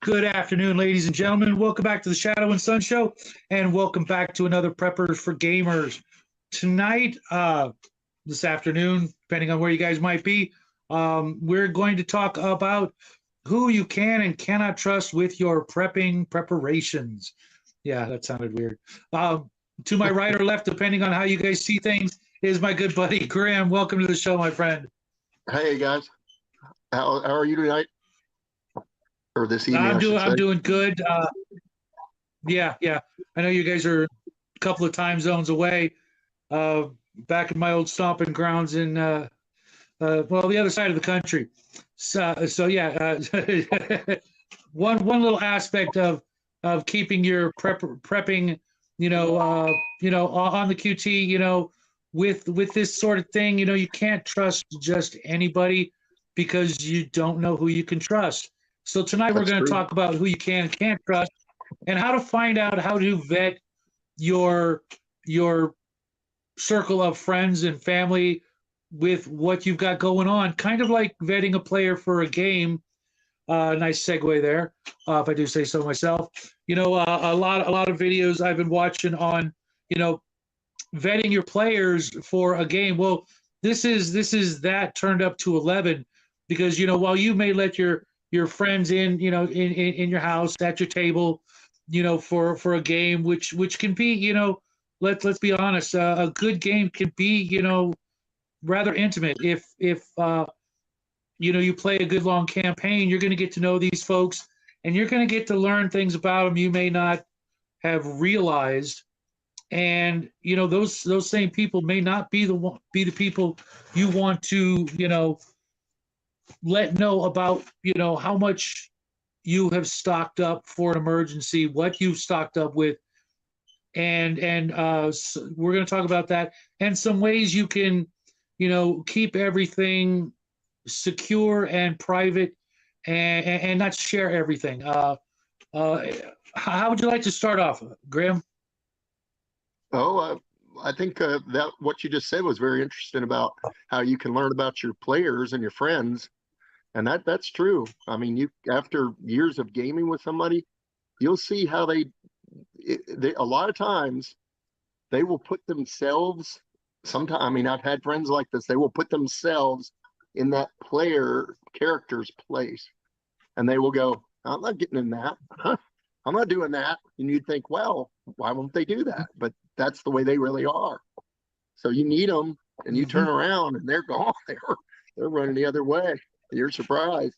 Good afternoon, ladies and gentlemen. Welcome back to the Shadow and Sun Show, and welcome back to another Preppers for Gamers. Tonight, this afternoon, depending on where you guys might be, we're going to talk about who you can and cannot trust with your prepping preparations. Yeah, that sounded weird. To my right or left, depending on how you guys see things, is my good buddy Graham. Welcome to the show, my friend. Hey guys, how are you tonight? Or this evening, I should say. I'm doing good. Yeah. I know you guys are a couple of time zones away. Back in my old stomping grounds in the other side of the country. So yeah. One little aspect of keeping your prepping, on the QT, with this sort of thing, you can't trust just anybody because you don't know who you can trust. So tonight we're going to talk about who you can and can't trust, and how to find out how to vet your circle of friends and family with what you've got going on. Kind of like vetting a player for a game. Nice segue there, if I do say so myself. A lot of videos I've been watching on, vetting your players for a game. Well, this is that turned up to 11, because while you may let your friends in your house at your table, for a game, which can be, let's be honest, a good game can be, rather intimate. If you play a good long campaign, you're going to get to know these folks, and you're going to get to learn things about them you may not have realized. And those same people may not be the people you want to let know about how much you have stocked up for an emergency, what you've stocked up with, and so we're going to talk about that and some ways you can keep everything secure and private, and not share everything. How would you like to start off, Graham? I think that what you just said was very interesting about how you can learn about your players and your friends. And that's true. I mean, after years of gaming with somebody, you'll see how they a lot of times they will put themselves. Sometimes, I mean, I've had friends like this. They will put themselves in that player character's place, and they will go, "I'm not getting in that. I'm not doing that." And you'd think, well, why won't they do that? But that's the way they really are. So you need them, and you turn around, and they're gone. They're running the other way. You're surprised.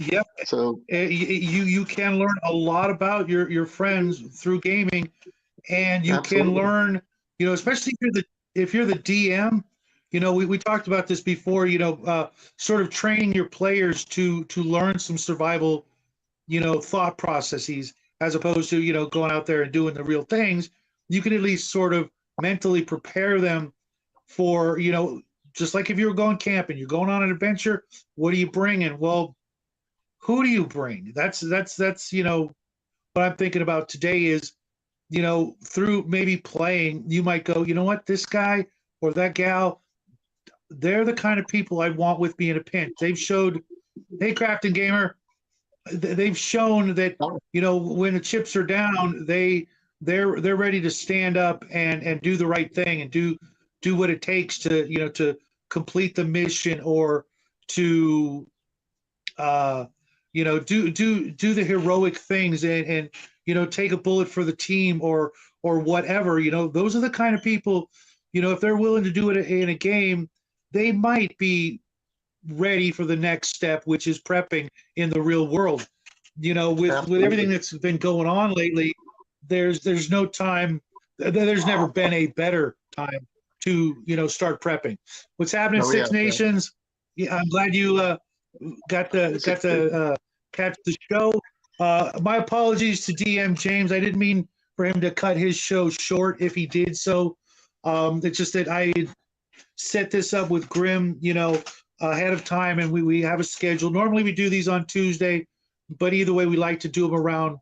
Yep. So you can learn a lot about your friends through gaming, and you absolutely. can learn, especially if you're the DM. We talked about this before. Sort of training your players to learn some survival, thought processes, as opposed to going out there and doing the real things. You can at least sort of mentally prepare them for just like if you were going camping, you're going on an adventure. What are you bringing? Well, who do you bring? That's what I'm thinking about today is, through maybe playing, you might go, what, this guy or that gal, they're the kind of people I want with me in a pinch. They've showed, hey, Crafting Gamer, they've shown that, when the chips are down, they're ready to stand up and do the right thing and do what it takes to to complete the mission, or to do the heroic things, and take a bullet for the team, or whatever. Those are the kind of people, if they're willing to do it in a game, they might be ready for the next step, which is prepping in the real world. With everything that's been going on lately, there's no time. There's never been a better time to start prepping. What's happening in Six Nations? Yeah, I'm glad you got to catch the show. My apologies to DM James. I didn't mean for him to cut his show short if he did so. It's just that I set this up with Grim, ahead of time, and we have a schedule. Normally we do these on Tuesday, but either way, we like to do them around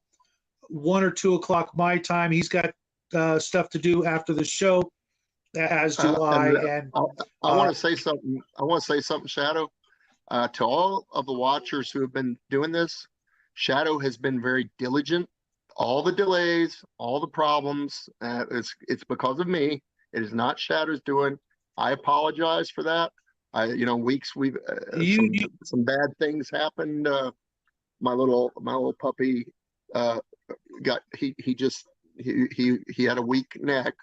1 or 2 o'clock my time. He's got stuff to do after the show, as do I. And I want to say something. I want to say something, Shadow, to all of the watchers who have been doing this. Shadow has been very diligent. All the delays, all the problems, it's because of me. It is not Shadow's doing. I apologize for that. Weeks we've You, you some bad things happened. My little puppy uh, got he had a weak neck,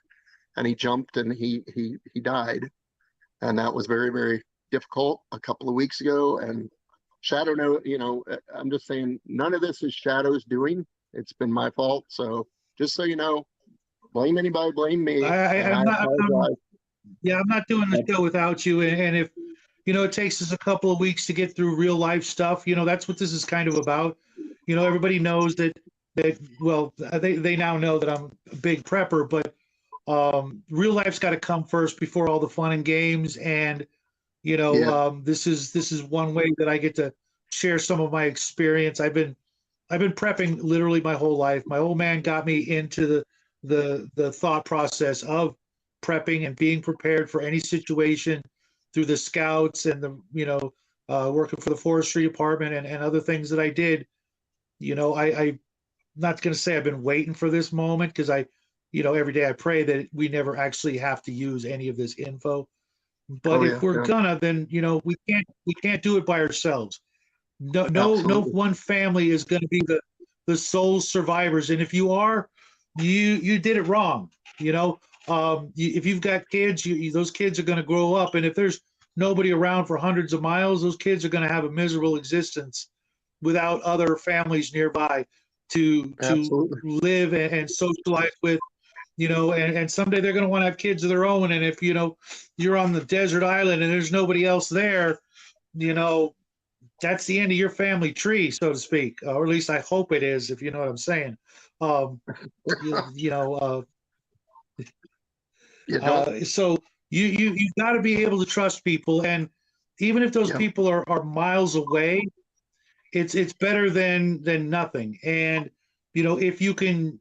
and he jumped and he died, and that was very, very difficult a couple of weeks ago. And Shadow, no, I'm just saying none of this is Shadow's doing. It's been my fault. So just so you know, blame anybody, blame me, and I'm I not. apologize. Yeah, I'm not doing the show without you. And if it takes us a couple of weeks to get through real life stuff, that's what this is kind of about. Everybody knows that. Well, they now know that I'm a big prepper, but real life's got to come first before all the fun and games. And Yeah, this is one way that I get to share some of my experience. I've been prepping literally my whole life. My old man got me into the thought process of prepping and being prepared for any situation through the scouts and the working for the forestry department and other things that I did. I'm not going to say I've been waiting for this moment because every day I pray that we never actually have to use any of this info. But oh if yeah, we're yeah, gonna, then we can't do it by ourselves. No absolutely, one family is going to be the sole survivors. And if you are, you did it wrong. If you've got kids, those kids are going to grow up, and if there's nobody around for hundreds of miles, those kids are going to have a miserable existence without other families nearby to absolutely. live and socialize with. And someday they're going to want to have kids of their own. And if you're on the desert island and there's nobody else there, you know that's the end of your family tree, so to speak, or at least I hope it is, if you know what I'm saying. Um, you, you know, You don't. so you've got to be able to trust people, and even if those Yeah, people are miles away, it's better than nothing. And if you can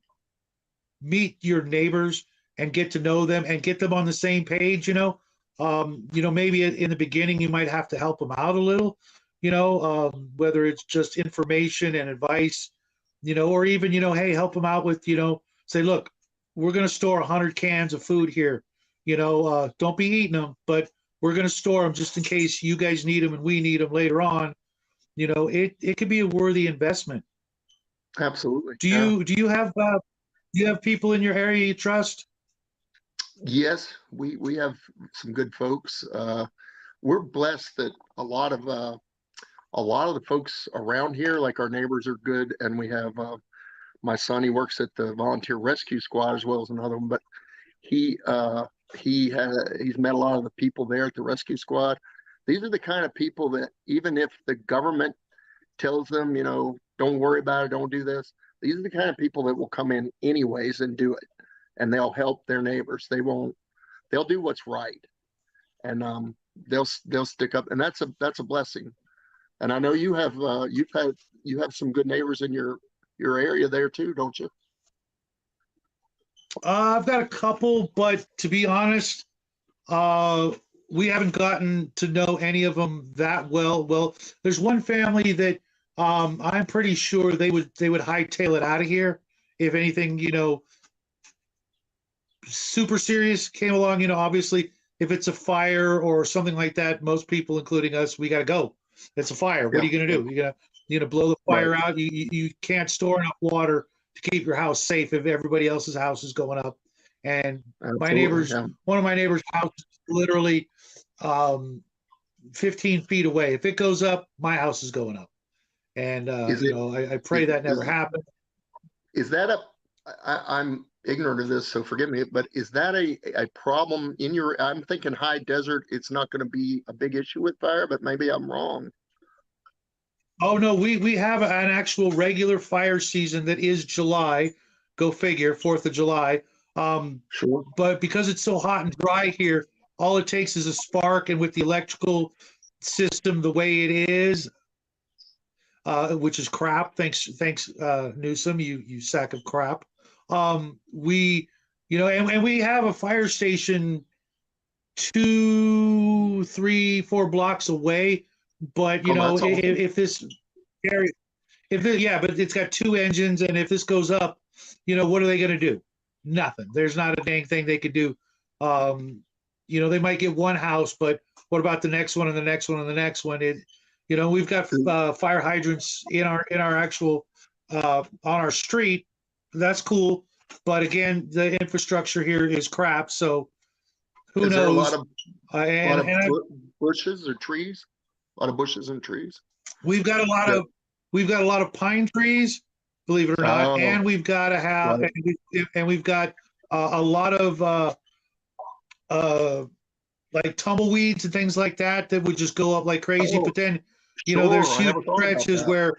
meet your neighbors and get to know them and get them on the same page, maybe in the beginning you might have to help them out a little, whether it's just information and advice, or even, hey, help them out with, say, look, we're going to store 100 cans of food here, don't be eating them, but we're going to store them just in case you guys need them and we need them later on. It could be a worthy investment. absolutely. Do Yeah. you do you have people in your area you trust? Yes, we have some good folks. We're blessed that a lot of the folks around here, like our neighbors, are good, and we have my son. He works at the volunteer rescue squad as well as another one, but he uh, he's met a lot of the people there at the rescue squad. These are the kind of people that even if the government tells them, don't worry about it, don't do this, these are the kind of people that will come in anyways and do it, and they'll help their neighbors. They'll do what's right, and they'll stick up, and that's a blessing. And I know you have some good neighbors in your area there too, don't you? I've got a couple, but to be honest, uh, we haven't gotten to know any of them that well. Well, there's one family that I'm pretty sure they would hightail it out of here if anything, super serious came along. Obviously, if it's a fire or something like that, most people, including us, we got to go. It's a fire. What Yeah, are you going to yeah, do? You gonna blow the right. fire out. You can't store enough water to keep your house safe if everybody else's house is going up. And Absolutely. Yeah. one of my neighbors' house is literally um, 15 feet away. If it goes up, my house is going up. And Is it I pray is that never is happens. is that a I'm ignorant of this, so forgive me, but is that a problem in your, I'm thinking high desert, it's not going to be a big issue with fire, but maybe I'm wrong. Oh no, we have an actual regular fire season that is July. Go figure, 4th of July. Um, Sure. but because it's so hot and dry here, all it takes is a spark, and with the electrical system the way it is, which is crap. Thanks, Newsom, you sack of crap. We, and we have a fire station 2, 3, 4 blocks away. But Oh, that's awesome. if this area Yeah, but it's got two engines, and if this goes up, what are they going to do? Nothing. There's not a dang thing they could do. Um, they might get one house, but what about the next one and the next one and the next one? We've got fire hydrants in our actual on our street. That's cool, but again, the infrastructure here is crap. So who Is there a knows? lot of bushes or trees? A lot of bushes and trees. We've got a lot of pine trees, believe it or not, Oh, and we've got to have right. and we've got a lot of uh, like tumbleweeds and things like that would just go up like crazy. Oh, But then, there's sure. I huge never thought about stretches that. where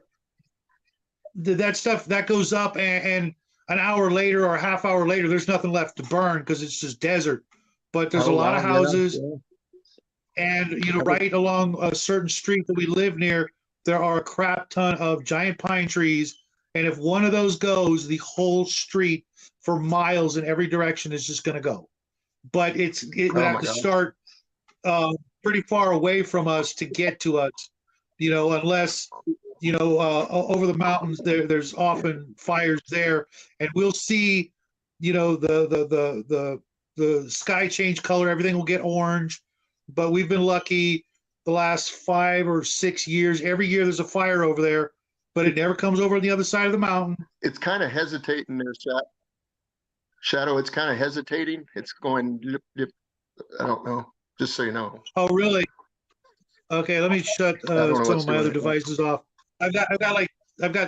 that stuff that goes up, and an hour later or a half hour later, there's nothing left to burn because it's just desert. But there's a Oh, lot of wow. Yeah. houses, Yeah. and Never- right along a certain street that we live near, there are a crap ton of giant pine trees. And if one of those goes, the whole street for miles in every direction is just going to go. But it would Oh, have my to God. start pretty far away from us to get to us, unless over the mountains there's often fires there, and we'll see, the sky change color, everything will get orange. But we've been lucky the last 5 or 6 years. Every year there's a fire over there, but it never comes over on the other side of the mountain. It's kind of hesitating there, Shadow. It's kind of hesitating. It's going, lip, lip, I don't know. Just so you know. Oh, really? Okay, let me shut I don't know some what's of my doing other it. devices off. I've got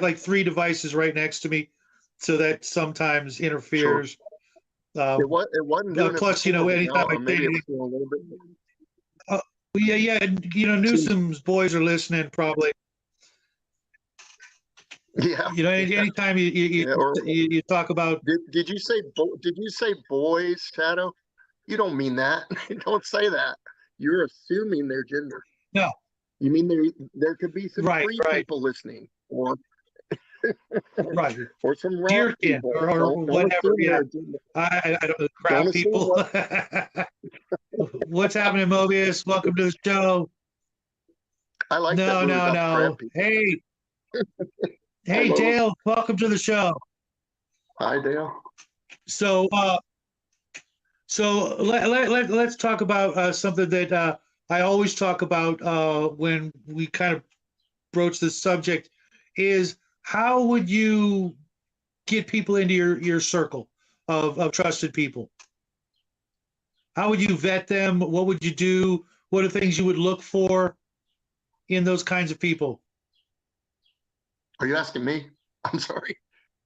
like three devices right next to me, so that sometimes Sure. interferes. It wasn't doing it Plus, before, but anytime now I say maybe it anything, was doing a little bit. uh, yeah, yeah, and, Seems, Newsom's boys are listening probably. yeah. Yeah. Anytime you you, Yeah. Or you you talk about, did you say boys, Shadow? You don't mean that. Don't say that. You're assuming their gender. no, You mean there could be some right, free right, people listening, or right, or some wrong deerkin people. or Don't whatever. assume Yeah, their gender. I don't know, Don't crap assume people. what. What's happening, Mobius? Welcome to the show. I like that No, movie no, about the crab no. people. Hi, Hey, Lois. Dale, welcome to the show. Hi, Dale. So, let's talk about something that I always talk about when we kind of broach this subject is how would you get people into your circle of trusted people? How would you vet them? What would you do? What are things you would look for in those kinds of people? Are you asking me? I'm sorry.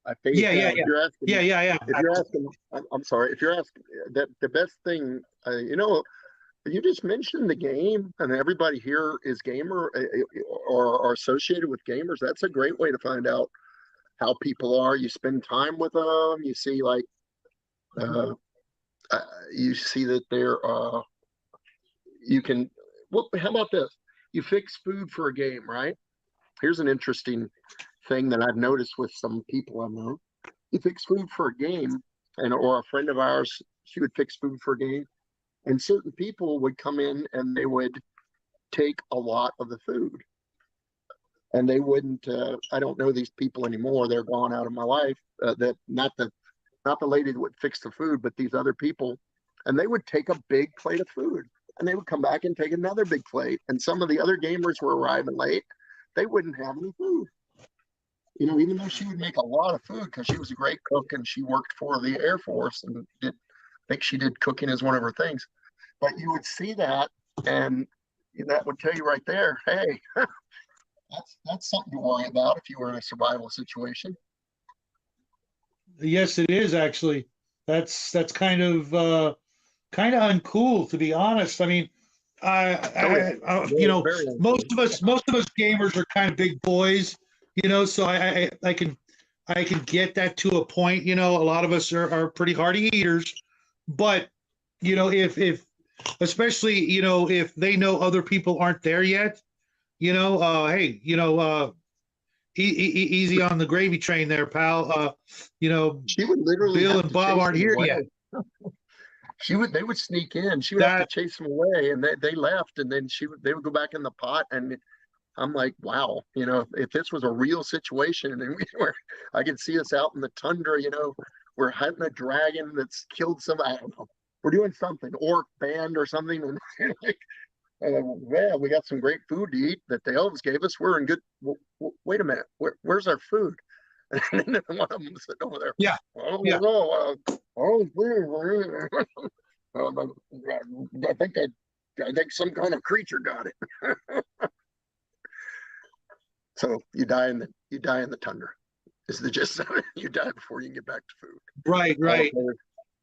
I phased Yeah, yeah, out. yeah, yeah, yeah, yeah. If you're asking, I'm sorry. If you're asking that, the best thing, you just mentioned the game, and everybody here is gamer or are associated with gamers. That's a great way to find out how people are. You spend time with them. You see, like, uh, you see that they're, you can, well, how about this? You fix food for a game, right? Here's an interesting thing that I've noticed with some people I know. You fix food for a game, and or a friend of ours, she would fix food for a game, and certain people would come in and they would take a lot of the food, and they wouldn't. I don't know these people anymore. They're gone out of my life. That not the lady that would fix the food, but these other people, and they would take a big plate of food, and they would come back and take another big plate. And some of the other gamers were arriving late. They wouldn't have any food. Even though she would make a lot of food because she was a great cook and she worked for the Air Force and I think she did cooking as one of her things. But you would see that, and that would tell you right there, hey, that's something to worry about if you were in a survival situation. Yes, it is actually. That's kind of uncool, to be honest. I mean, Oh yeah, very, very most of us gamers are kind of big boys, so I can get that to a point. A lot of us are pretty hardy eaters, but if especially if they know other people aren't there yet, hey, easy on the gravy train there, pal. You know, she would literally Bill have and to Bob chase aren't them here away. yet. They would sneak in. She would have to That chase them away, and they left, and then they would go back in the pot, and I'm like, wow, if this was a real situation and we were, I could see us out in the tundra, we're hunting a dragon that's killed somebody. I don't know. We're doing something, orc band or something. And like, well, we got some great food to eat that the elves gave us. We're in good. Wait a minute, where's our food? And then one of them sitting over there. Yeah. Oh, Yeah. no, I think some kind of creature got it. So you die in the tundra. Is the gist of it? You die before you can get back to food. Right.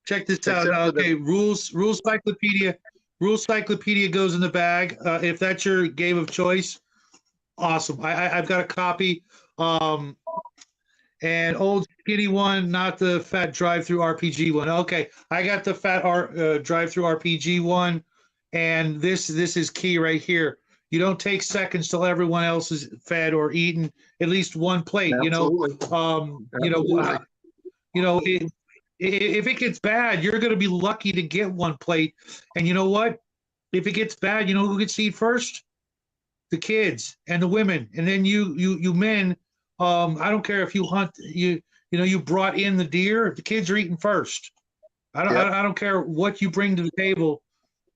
Check this out. Okay, rules cyclopedia. Rules cyclopedia goes in the bag. If that's your game of choice, awesome. I've got a copy. And old skinny one, not the fat drive-through RPG one. Okay, I got the fat drive-through RPG one, and this is key right here. You don't take seconds till everyone else is fed or eaten at least one plate. Absolutely. If it gets bad, you're going to be lucky to get one plate. And you know what? If it gets bad, you know who gets to eat first? The kids and the women, and then you men. I don't care if you hunt, you brought in the deer. The kids are eating first. I don't care what you bring to the table.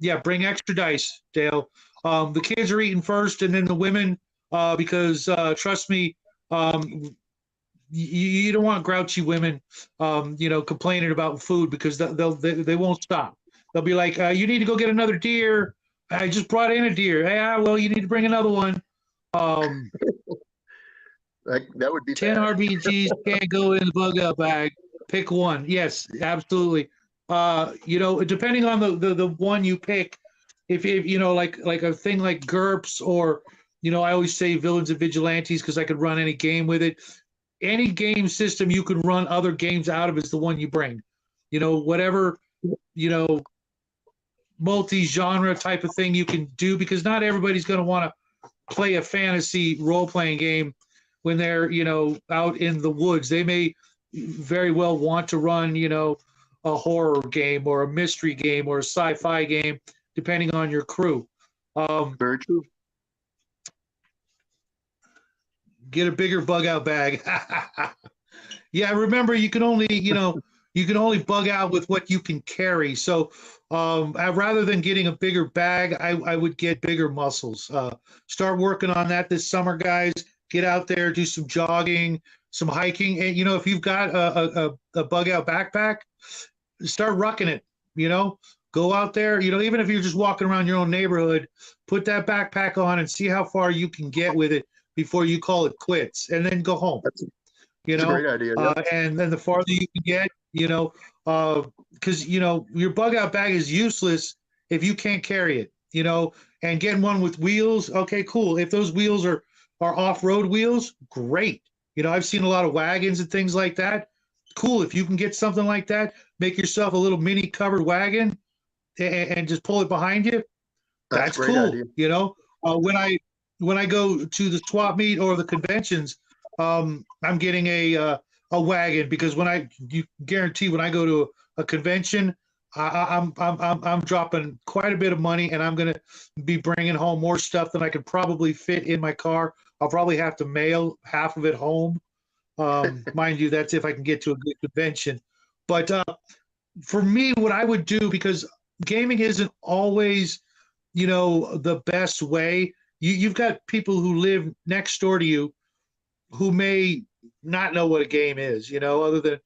Yeah, bring extra dice, Dale. The kids are eating first, and then the women, because trust me, you don't want grouchy women, complaining about food, because they won't stop. They'll be like, you need to go get another deer. I just brought in a deer. Yeah, well, you need to bring another one. That would be 10 bad. RPGs can't go in the bug out bag. Pick one. Yes, absolutely. Depending on the one you pick, if like a thing like GURPS, or I always say Villains and Vigilantes because I could run any game with it. Any game system you can run other games out of is the one you bring. Whatever multi-genre type of thing you can do, because not everybody's going to want to play a fantasy role-playing game when they're out in the woods. They may very well want to run a horror game or a mystery game or a sci-fi game, depending on your crew. Very true. Get a bigger bug out bag. Yeah, remember, you can only bug out with what you can carry. So rather than getting a bigger bag, I would get bigger muscles. Start working on that this summer, guys. Get out there, do some jogging, some hiking. And, if you've got a bug out backpack, start rucking it, go out there, even if you're just walking around your own neighborhood, put that backpack on and see how far you can get with it before you call it quits, and then go home. That's a great idea. Yep. And then the farther you can get, because, your bug out bag is useless if you can't carry it, and getting one with wheels. Okay, cool. If those wheels are off-road wheels, great. I've seen a lot of wagons and things like that. Cool. If you can get something like that, make yourself a little mini covered wagon and just pull it behind you. That's cool. Idea. When I go to the swap meet or the conventions, I'm getting a wagon, because you guarantee when I go to a convention, I'm dropping quite a bit of money, and I'm going to be bringing home more stuff than I could probably fit in my car. I'll probably have to mail half of it home. Mind you, that's if I can get to a good convention. But for me, what I would do, because gaming isn't always, the best way. You've got people who live next door to you who may not know what a game is, other than,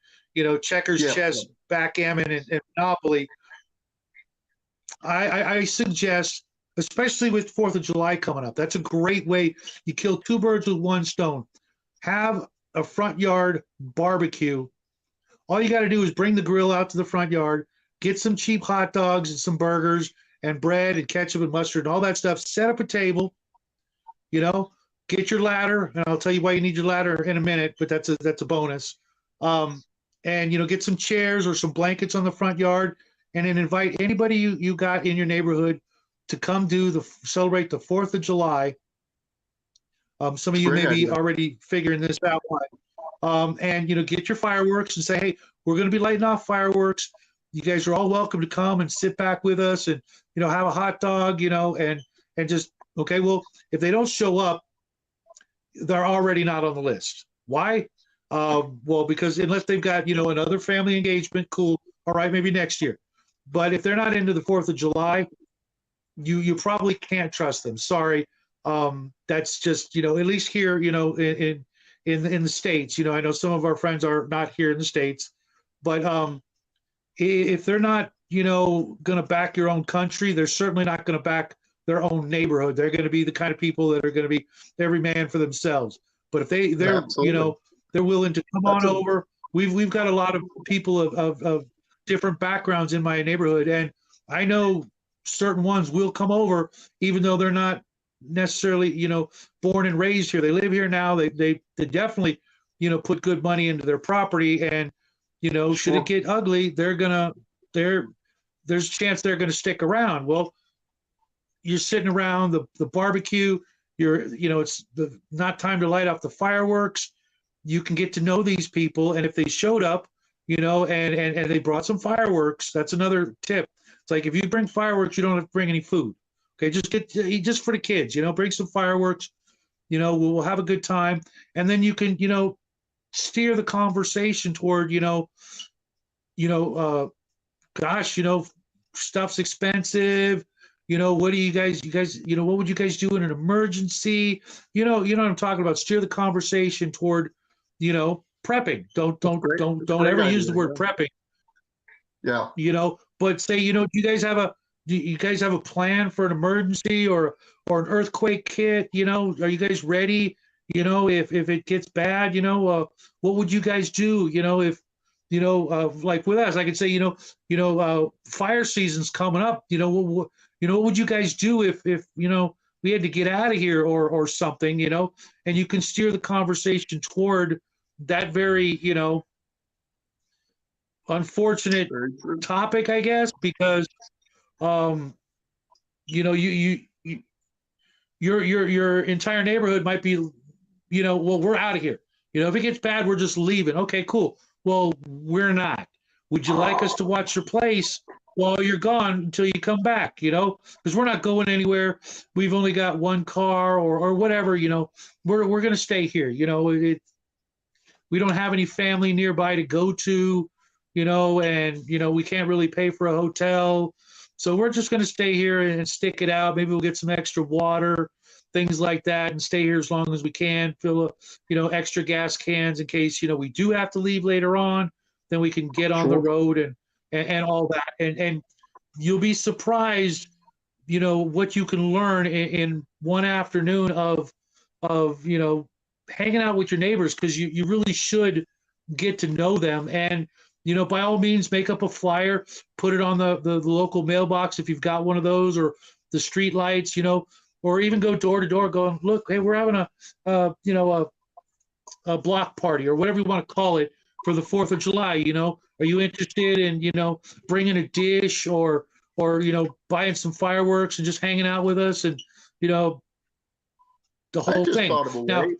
checkers, chess, backgammon, and Monopoly. I suggest, especially with 4th of July coming up, that's a great way. You kill two birds with one stone. Have a front yard barbecue. All you got to do is bring the grill out to the front yard, get some cheap hot dogs and some burgers and bread and ketchup and mustard and all that stuff. Set up a table, get your ladder, and I'll tell you why you need your ladder in a minute, but that's a bonus. And get some chairs or some blankets on the front yard, and then invite anybody you got in your neighborhood to come celebrate the 4th of July. Some of you may be already figuring this out. And get your fireworks and say, hey, we're going to be lighting off fireworks. You guys are all welcome to come and sit back with us and have a hot dog, and just, okay, well, if they don't show up, they're already not on the list. Why? Well, because unless they've got, another family engagement, cool. All right, maybe next year. But if they're not into the 4th of July, you probably can't trust them. Sorry. That's just, at least here, in the States, I know some of our friends are not here in the States, but if they're not, going to back your own country, they're certainly not going to back their own neighborhood. They're going to be the kind of people that are going to be every man for themselves. But if they're, Absolutely. they're willing to come That's on over. We've got a lot of people of different backgrounds in my neighborhood, and I know certain ones will come over, even though they're not necessarily, born and raised here. They live here now. They definitely, put good money into their property, and should it sure. get ugly, there's a chance they're gonna stick around. Well, you're sitting around the barbecue. It's not time to light off the fireworks. You can get to know these people, and if they showed up, and they brought some fireworks, that's another tip. It's like if you bring fireworks, you don't have to bring any food. Okay, just for the kids, bring some fireworks. We'll have a good time, and then you can, steer the conversation toward, you know, gosh, stuff's expensive. What do what would you guys do in an emergency? What I'm talking about. Steer the conversation toward, prepping. Don't That's don't great. don't That's a don't great ever use the idea. word prepping. Yeah. But say, do you guys have a plan for an emergency or an earthquake kit? Are you guys ready? If it gets bad, what would you guys do? If like with us, I could say, fire season's coming up. What would you guys do if we had to get out of here or something? And you can steer the conversation toward that very unfortunate Very true. topic, I guess, because um, you your entire neighborhood might be, well, we're out of here. If it gets bad, we're just leaving. Okay, cool. Well, we're not. Would you like us to watch your place while you're gone until you come back? Because we're not going anywhere. We've only got one car or whatever. We're gonna stay here. We don't have any family nearby to go to, and we can't really pay for a hotel. So we're just going to stay here and stick it out. Maybe we'll get some extra water, things like that, and stay here as long as we can. Fill up, extra gas cans in case we do have to leave later on. Then we can get on the Sure. road and all that. And you'll be surprised, what you can learn in one afternoon of hanging out with your neighbors, because you really should get to know them. And by all means, make up a flyer, put it on the local mailbox if you've got one of those, or the street lights, or even go door to door going, look, hey, we're having a block party or whatever you want to call it for the 4th of July. Are you interested in bringing a dish or buying some fireworks and just hanging out with us, and the I whole just thing. thought of a Now, way.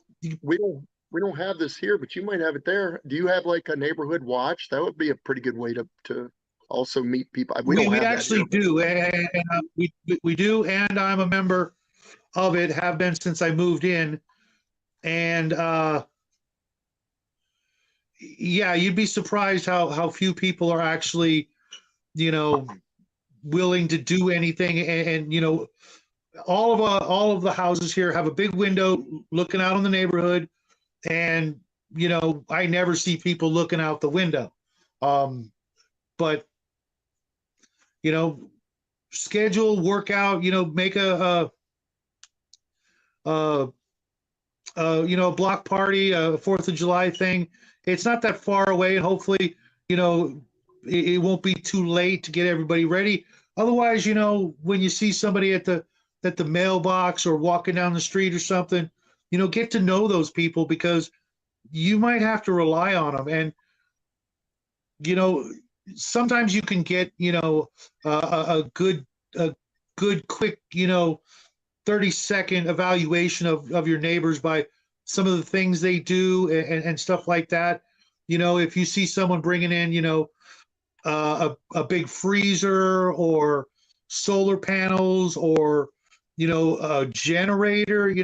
We don't have this here, but you might have it there. Do you have like a neighborhood watch? That would be a pretty good way to also meet people. We don't we have that actually here, but do, and we do, and I'm a member of it, have been since I moved in, and yeah, you'd be surprised how few people are actually, you know, willing to do anything, and all of the houses here have a big window looking out on the neighborhood, and I never see people looking out the window, but you know schedule, workout, make a a block party, a 4th of July thing. It's not that far away, and hopefully, it won't be too late to get everybody ready. Otherwise, when you see somebody at the mailbox or walking down the street or something, get to know those people, because you might have to rely on them. And you know, sometimes you can get a good quick 30-second evaluation of your neighbors by some of the things they do, and stuff like that. If you see someone bringing in a big freezer or solar panels, or generator,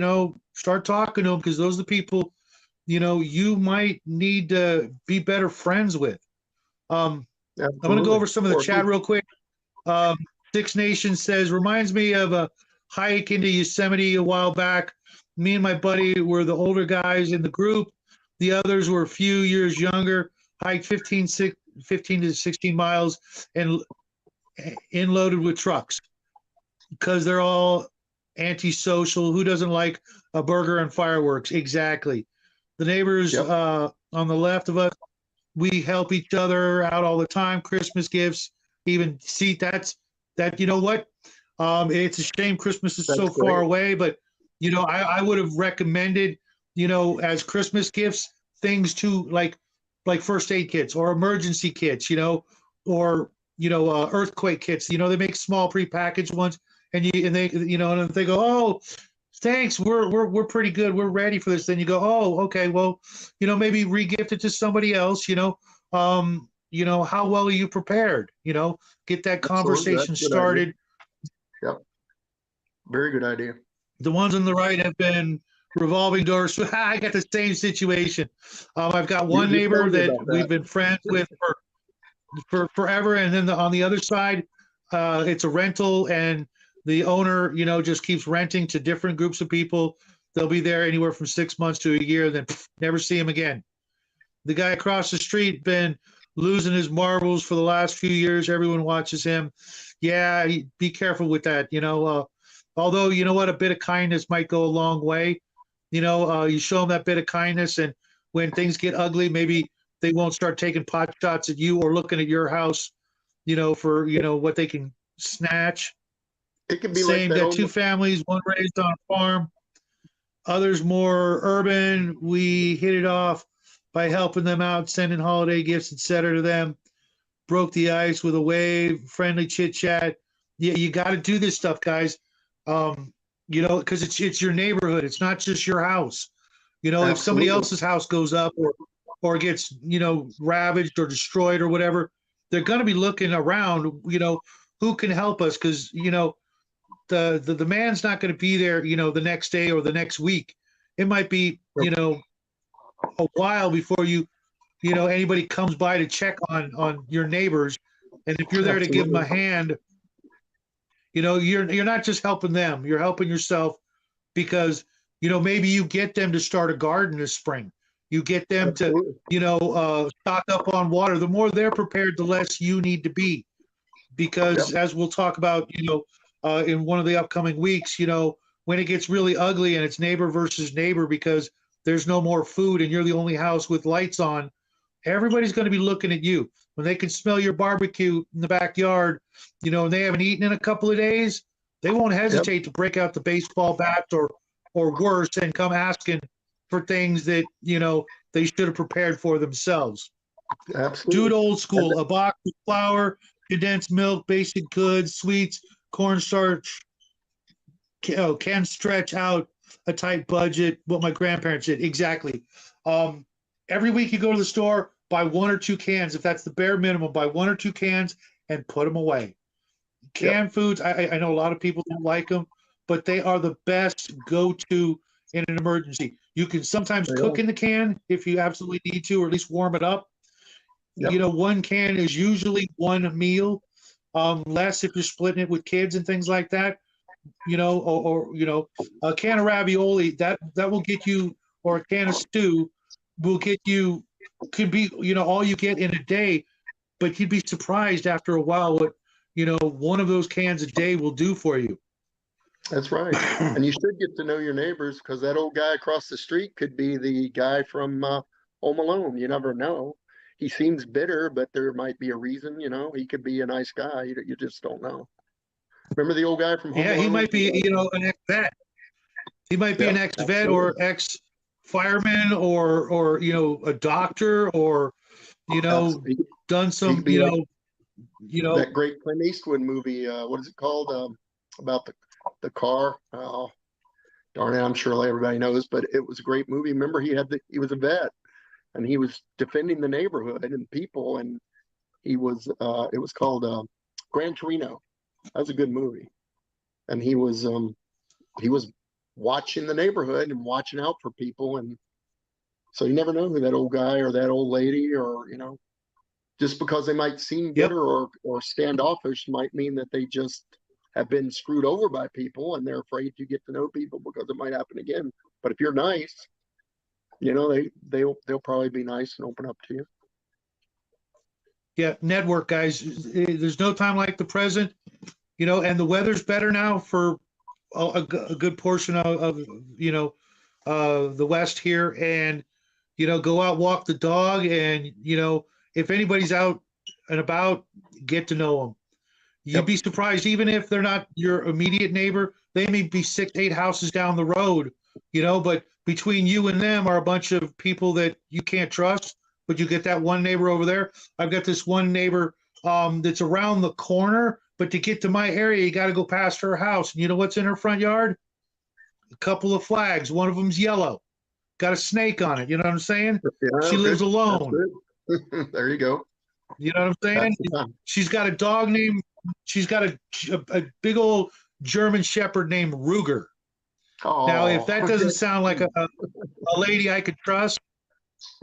start talking to them, because those are the people, you might need to be better friends with. I'm going to go Absolutely. over some of the Or chat real quick. Um, Six Nations says, reminds me of a hike into Yosemite a while back. Me and my buddy were the older guys in the group. The others were a few years younger. Hiked 15 to 16 miles and loaded with trucks, because they're all antisocial. Who doesn't like a burger and fireworks? Exactly. The neighbors yep. on the left of us, we help each other out all the time. Christmas gifts, even see that. You know what? It's a shame Christmas is That's so far great. away, but I would have recommended, as Christmas gifts, things to like first aid kits or emergency kits, or earthquake kits. They make small prepackaged ones, and they and if they go, oh, thanks, we're pretty good, we're ready for this. Then you go, oh, okay, well, maybe regift it to somebody else. How well are you prepared? Get that Absolutely. That's conversation a good idea. started. Yep. Very good idea. The ones on the right have been revolving doors. I got the same situation. I've got You were one just neighbor telling me that about that. we've been friends with for forever, and then on the other side, it's a rental, and the owner, just keeps renting to different groups of people. They'll be there anywhere from 6 months to a year, then never see him again. The guy across the street been losing his marbles for the last few years. Everyone watches him. Yeah, be careful with that. Although you know what, a bit of kindness might go a long way. You show them that bit of kindness, and when things get ugly, maybe they won't start taking pot shots at you or looking at your house. For what they can snatch. It can be like Same, that got old. two families, one raised on a farm, others more urban. We hit it off by helping them out, sending holiday gifts, etc. to them. Broke the ice with a wave, friendly chit chat. Yeah, you got to do this stuff, guys. Because it's your neighborhood. It's not just your house. If somebody Absolutely. else's house goes up or gets ravaged or destroyed or whatever, they're going to be looking around. Who can help us? Because the man's not going to be there, the next day or the next week. It might be, a while before anybody comes by to check on your neighbors. And if you're there to give them Absolutely. a hand, you're not just helping them, you're helping yourself, because maybe you get them to start a garden this spring. You get them to Absolutely. stock up on water. The more they're prepared, the less you need to be, Yep. because as we'll talk about, in one of the upcoming weeks, when it gets really ugly and it's neighbor versus neighbor because there's no more food and you're the only house with lights on, everybody's going to be looking at you. When they can smell your barbecue in the backyard, and they haven't eaten in a couple of days, they won't Yep. hesitate to break out the baseball bats or worse, and come asking for things that they should have prepared for themselves. Do it Absolutely. old And school. A box of flour, condensed milk, basic goods, sweets, cornstarch. Can stretch out a tight budget. What my grandparents did exactly. Um, every week you go to the store, buy one or two cans. If that's the bare minimum, buy one or two cans and put them away. yep. Canned foods, I know a lot of people don't like them, but they are the best go-to in an emergency. You can sometimes They cook are. in the can if you absolutely need to, or at least warm it up. Yep. One can is usually one meal, less if you're splitting it with kids and things like that. Or a can of ravioli that will get you, or a can of stew will get you, could be all you get in a day, but you'd be surprised after a while what one of those cans a day will do for you. That's right. And you should get to know your neighbors, because that old guy across the street could be the guy from Home Alone. You never know. He seems bitter, but there might be a reason. He could be a nice guy. You just don't know. Remember the old guy from Home Yeah, he Alone? might be an ex-vet. He might be an Yep. ex-vet Absolutely. or ex-fireman, or a doctor, or Absolutely. done He some could be like you know that great Clint Eastwood movie. What is it called? About the car. Oh, darn it! I'm sure everybody knows, but it was a great movie. Remember, he was a vet, and he was defending the neighborhood and people, and he was. It was called Gran Torino. That was a good movie, and he was he was watching the neighborhood and watching out for people. And so you never know who that old guy or that old lady, or, just because they might seem Yep. bitter or standoffish might mean that they just have been screwed over by people and they're afraid to get to know people because it might happen again. But if you're nice, they'll probably be nice and open up to you. Yeah, network, guys. There's no time like the present, and the weather's better now for a good portion of the West here. And, go out, walk the dog. And, if anybody's out and about, get to know them. You'd Yep. be surprised, even if they're not your immediate neighbor, they may be 6, 8 houses down the road, but between you and them are a bunch of people that you can't trust. But you get that one neighbor over there. I've got this one neighbor that's around the corner, but to get to my area, you got to go past her house. And you know what's in her front yard? A couple of flags. One of them's yellow. Got a snake on it. You know what I'm saying? Yeah, She lives alone. There you go. You know what I'm saying? She's got a dog named, she's got a big old German Shepherd named Ruger. Oh. Now, if that doesn't sound like a lady I could trust,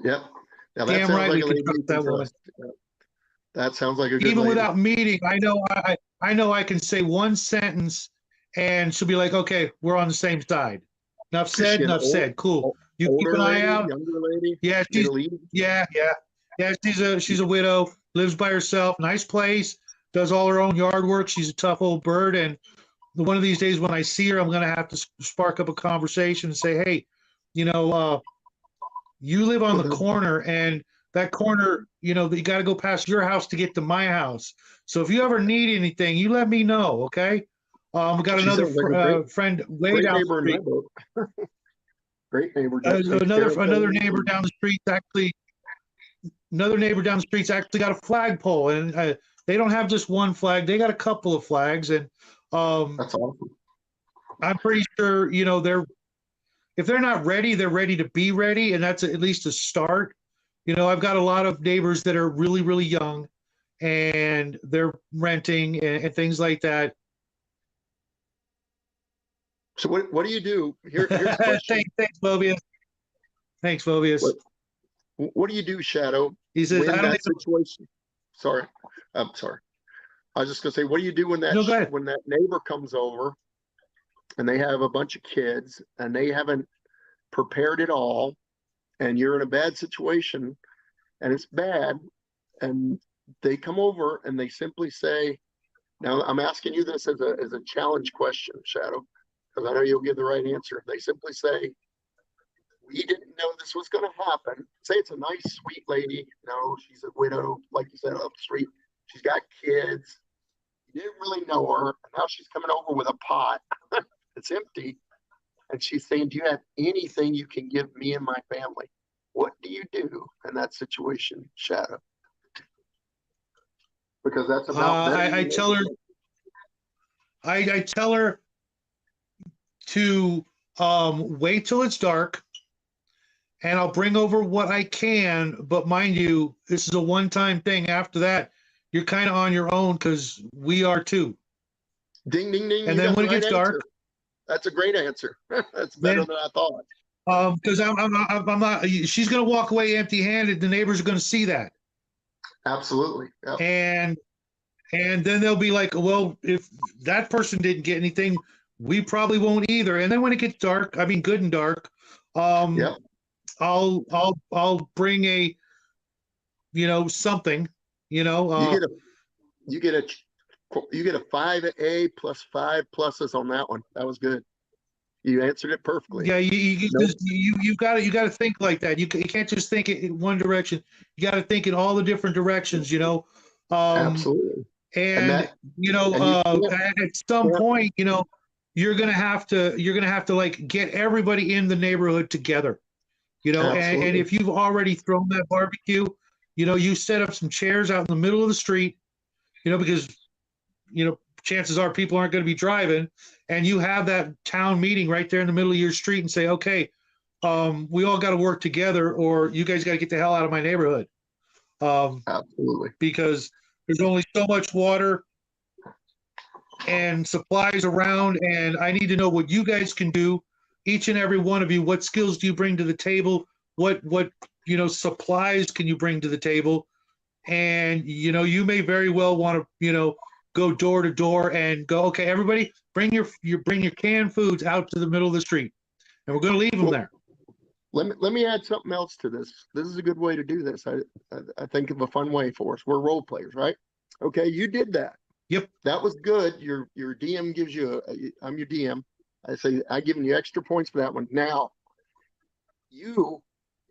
yep. Now, damn right we could trust that woman. That sounds like a good Even lady. without meeting, I know I can say one sentence and she'll be like, okay, we're on the same side. Enough said, enough said. Cool. You keep an eye out. Younger lady. Yeah, she's a widow, lives by herself, nice place, does all her own yard work. She's a tough old bird. And one of these days when I see her, I'm going to have to spark up a conversation and say, hey, you live on the corner, and that corner, you got to go past your house to get to my house. So if you ever need anything, you let me know, okay? We got another friend way down the street. Great neighbor. Another neighbor down the street actually got a flagpole, and they don't have just one flag; they got a couple of flags, and that's awesome. I'm pretty sure if they're not ready, they're ready to be ready, and that's at least a start. I've got a lot of neighbors that are really, really young, and they're renting and things like that. So what do you do? Here's a question. Thanks, Mobius. Thanks, Mobius. What do you do, Shadow? He says, when that situation. Sorry, I'm sorry. I was just gonna say, what do you do when that neighbor comes over, and they have a bunch of kids, and they haven't prepared it all, and you're in a bad situation, and it's bad, and they come over and they simply say, now I'm asking you this as a challenge question, Shadow, because I know you'll give the right answer. They simply say, we didn't know this was going to happen. Say it's a nice, sweet lady. She's a widow, like you said, up the street. She's got kids. You didn't really know her. And now she's coming over with a pot. It's empty. And she's saying, do you have anything you can give me and my family? What do you do in that situation, Shadow? Because that's about I tell her I tell her to wait till it's dark, and I'll bring over what I can. But mind you, this is a one-time thing. After that, you're kind of on your own, because we are too. Ding, ding, ding. And then when it gets dark, that's a great answer. That's better than I thought. Because I'm not. She's going to walk away empty-handed. The neighbors are going to see that. Absolutely. Yep. And then they'll be like, well, if that person didn't get anything, we probably won't either. And then when it gets dark, I mean, good and dark, yep. I'll bring a, something, you get a 5A plus 5 pluses on that one. That was good. You answered it perfectly. Yeah, you got to think like that. You can't just think in one direction. You got to think in all the different directions. Absolutely. And at some point, you're gonna have to like get everybody in the neighborhood together. And if you've already thrown that barbecue, you set up some chairs out in the middle of the street, because chances are people aren't going to be driving, and you have that town meeting right there in the middle of your street and say, okay, we all got to work together, or you guys got to get the hell out of my neighborhood. Absolutely. Because there's only so much water and supplies around, and I need to know what you guys can do, each and every one of you. What skills do you bring to the table? What supplies can you bring to the table? And you may very well want to go door to door and go, okay, everybody, bring your canned foods out to the middle of the street, and we're going to leave them there. Let me add something else to this. This is a good way to do this. I think of a fun way for us. We're role players, right? Okay, you did that. Yep. That was good. Your DM gives you I'm your DM. I say I given you extra points for that one. Now you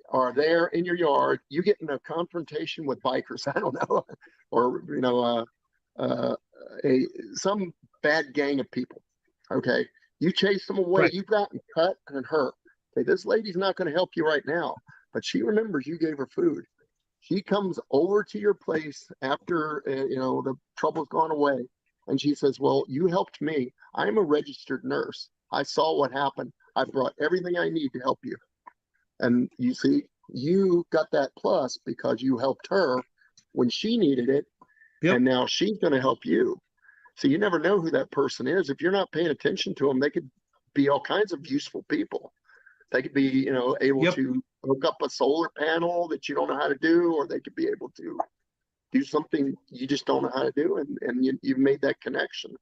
are there in your yard. You get in a confrontation with bikers. I don't know, or some bad gang of people. Okay, you chase them away. Right. You've gotten cut and hurt. Okay, this lady's not going to help you right now, but she remembers you gave her food. She comes over to your place after the trouble's gone away, and she says, "Well, you helped me. I'm a registered nurse. I saw what happened. I brought everything I need to help you." And you see, you got that plus because you helped her when she needed it, Yep. and now she's going to help you. So you never know who that person is. If you're not paying attention to them, they could be all kinds of useful people. They could be, able Yep. to hook up a solar panel that you don't know how to do, or they could be able to do something you just don't know how to do, and you've made that connection,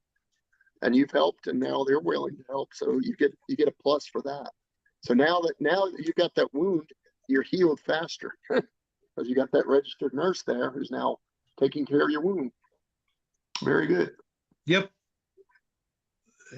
and you've helped, and now they're willing to help. So you get a plus for that. So now that you got that wound, you're healed faster because you got that registered nurse there who's now taking care of your wound. Very good. Yep.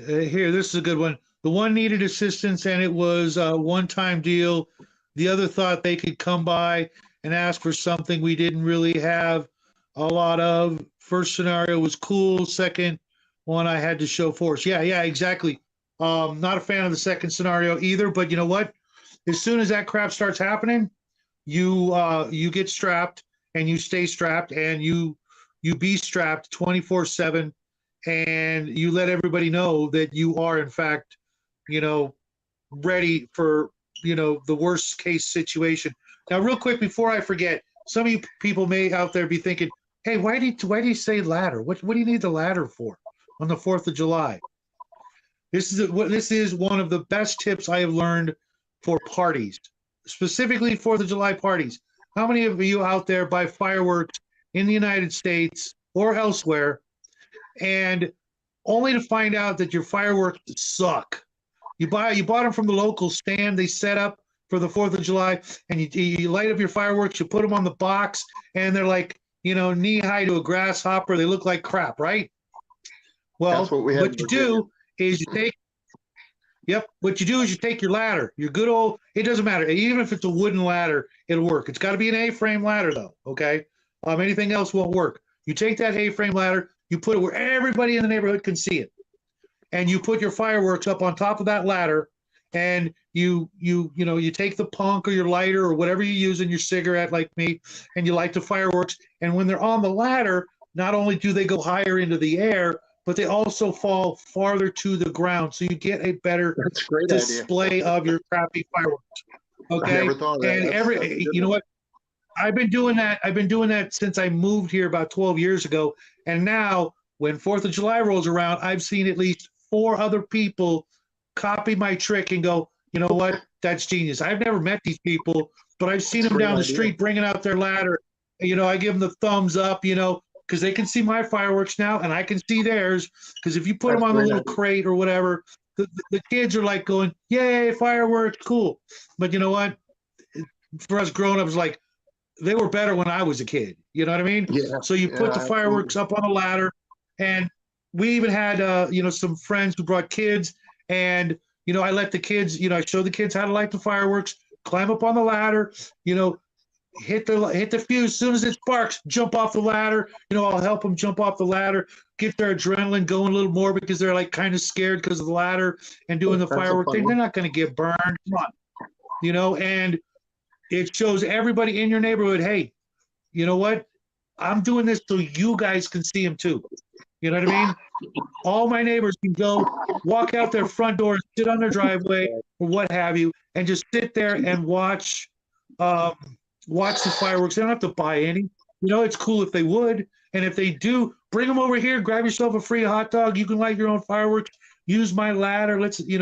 Here, this is a good one. The one needed assistance, and it was a one-time deal. The other thought they could come by and ask for something we didn't really have a lot of. First scenario was cool. Second one, I had to show force. Yeah, exactly. Not a fan of the second scenario either, but you know what? As soon as that crap starts happening, you get strapped, and you stay strapped, and you be strapped 24/7, and you let everybody know that you are in fact ready for the worst case situation. Now, real quick before I forget, some of you people may out there be thinking, hey, why do you say ladder? What do you need the ladder for on the 4th of July? This is one of the best tips I have learned for parties, specifically 4th of July parties. How many of you out there buy fireworks in the United States or elsewhere, and only to find out that your fireworks suck? You bought them from the local stand they set up for the 4th of July, and you light up your fireworks, you put them on the box, and they're like, knee high to a grasshopper. They look like crap, right? Well, That's what we had. what you do is you take your ladder, your good old, it doesn't matter. Even if it's a wooden ladder, it'll work. It's got to be an A-frame ladder though, okay? Anything else won't work. You take that A-frame ladder, you put it where everybody in the neighborhood can see it, and you put your fireworks up on top of that ladder, and you take the punk or your lighter or whatever you use in your cigarette like me, and you light the fireworks. And when they're on the ladder, not only do they go higher into the air, but they also fall farther to the ground, so you get a better display of your crappy fireworks. Okay, I never thought of that. And you know what? I've been doing that since I moved here about 12 years ago, and now when 4th of July rolls around, I've seen at least 4 other people copy my trick and go, you know what? That's genius. I've never met these people, but I've seen them down the street bringing out their ladder. I give them the thumbs up, because they can see my fireworks now, and I can see theirs. Because if you put them on the little crate or whatever, the kids are like going, yay, fireworks, cool. But you know what? For us grown-ups, like, they were better when I was a kid. You know what I mean? Yeah, so you put the fireworks up on a ladder, and we even had, some friends who brought kids, and, I let the kids, I showed the kids how to light the fireworks, climb up on the ladder, hit the fuse. As soon as it sparks, jump off the ladder. I'll help them jump off the ladder, get their adrenaline going a little more because they're like kind of scared because of the ladder and doing the firework thing. They're not going to get burned. Come on. And it shows everybody in your neighborhood, hey, you know what? I'm doing this so you guys can see them too. You know what I mean? All my neighbors can go walk out their front door, sit on their driveway or what have you, and just sit there and watch the fireworks. They don't have to buy any. It's cool if they would. And if they do, bring them over here. Grab yourself a free hot dog. You can light your own fireworks. Use my ladder. Let's make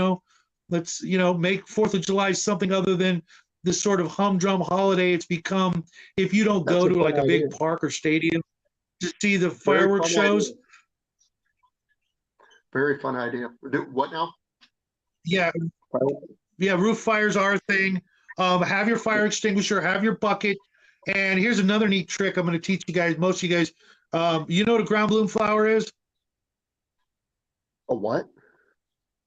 4th of July something other than this sort of humdrum holiday it's become. If you don't That's go a to fun like a idea. big park or stadium to see the Very fireworks fun shows, idea. Very fun idea. What now? yeah, yeah, roof fires are a thing. Have your fire extinguisher, have your bucket. And here's another neat trick I'm going to teach you guys, most of you guys. You know what a ground bloom flower is? A what?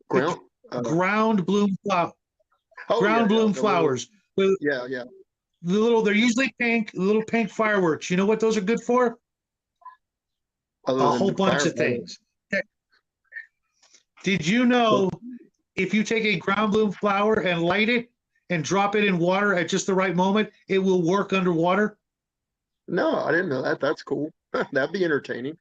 The Ground? ground bloom flower, Oh yeah, ground yeah. bloom The little, flowers. The, yeah, yeah. they're usually pink, little pink fireworks. You know what those are good for? Other A than whole the bunch fire. of things. Did you know if you take a ground bloom flower and light it and drop it in water at just the right moment, it will work underwater? No, I didn't know that. That's cool. That'd be entertaining.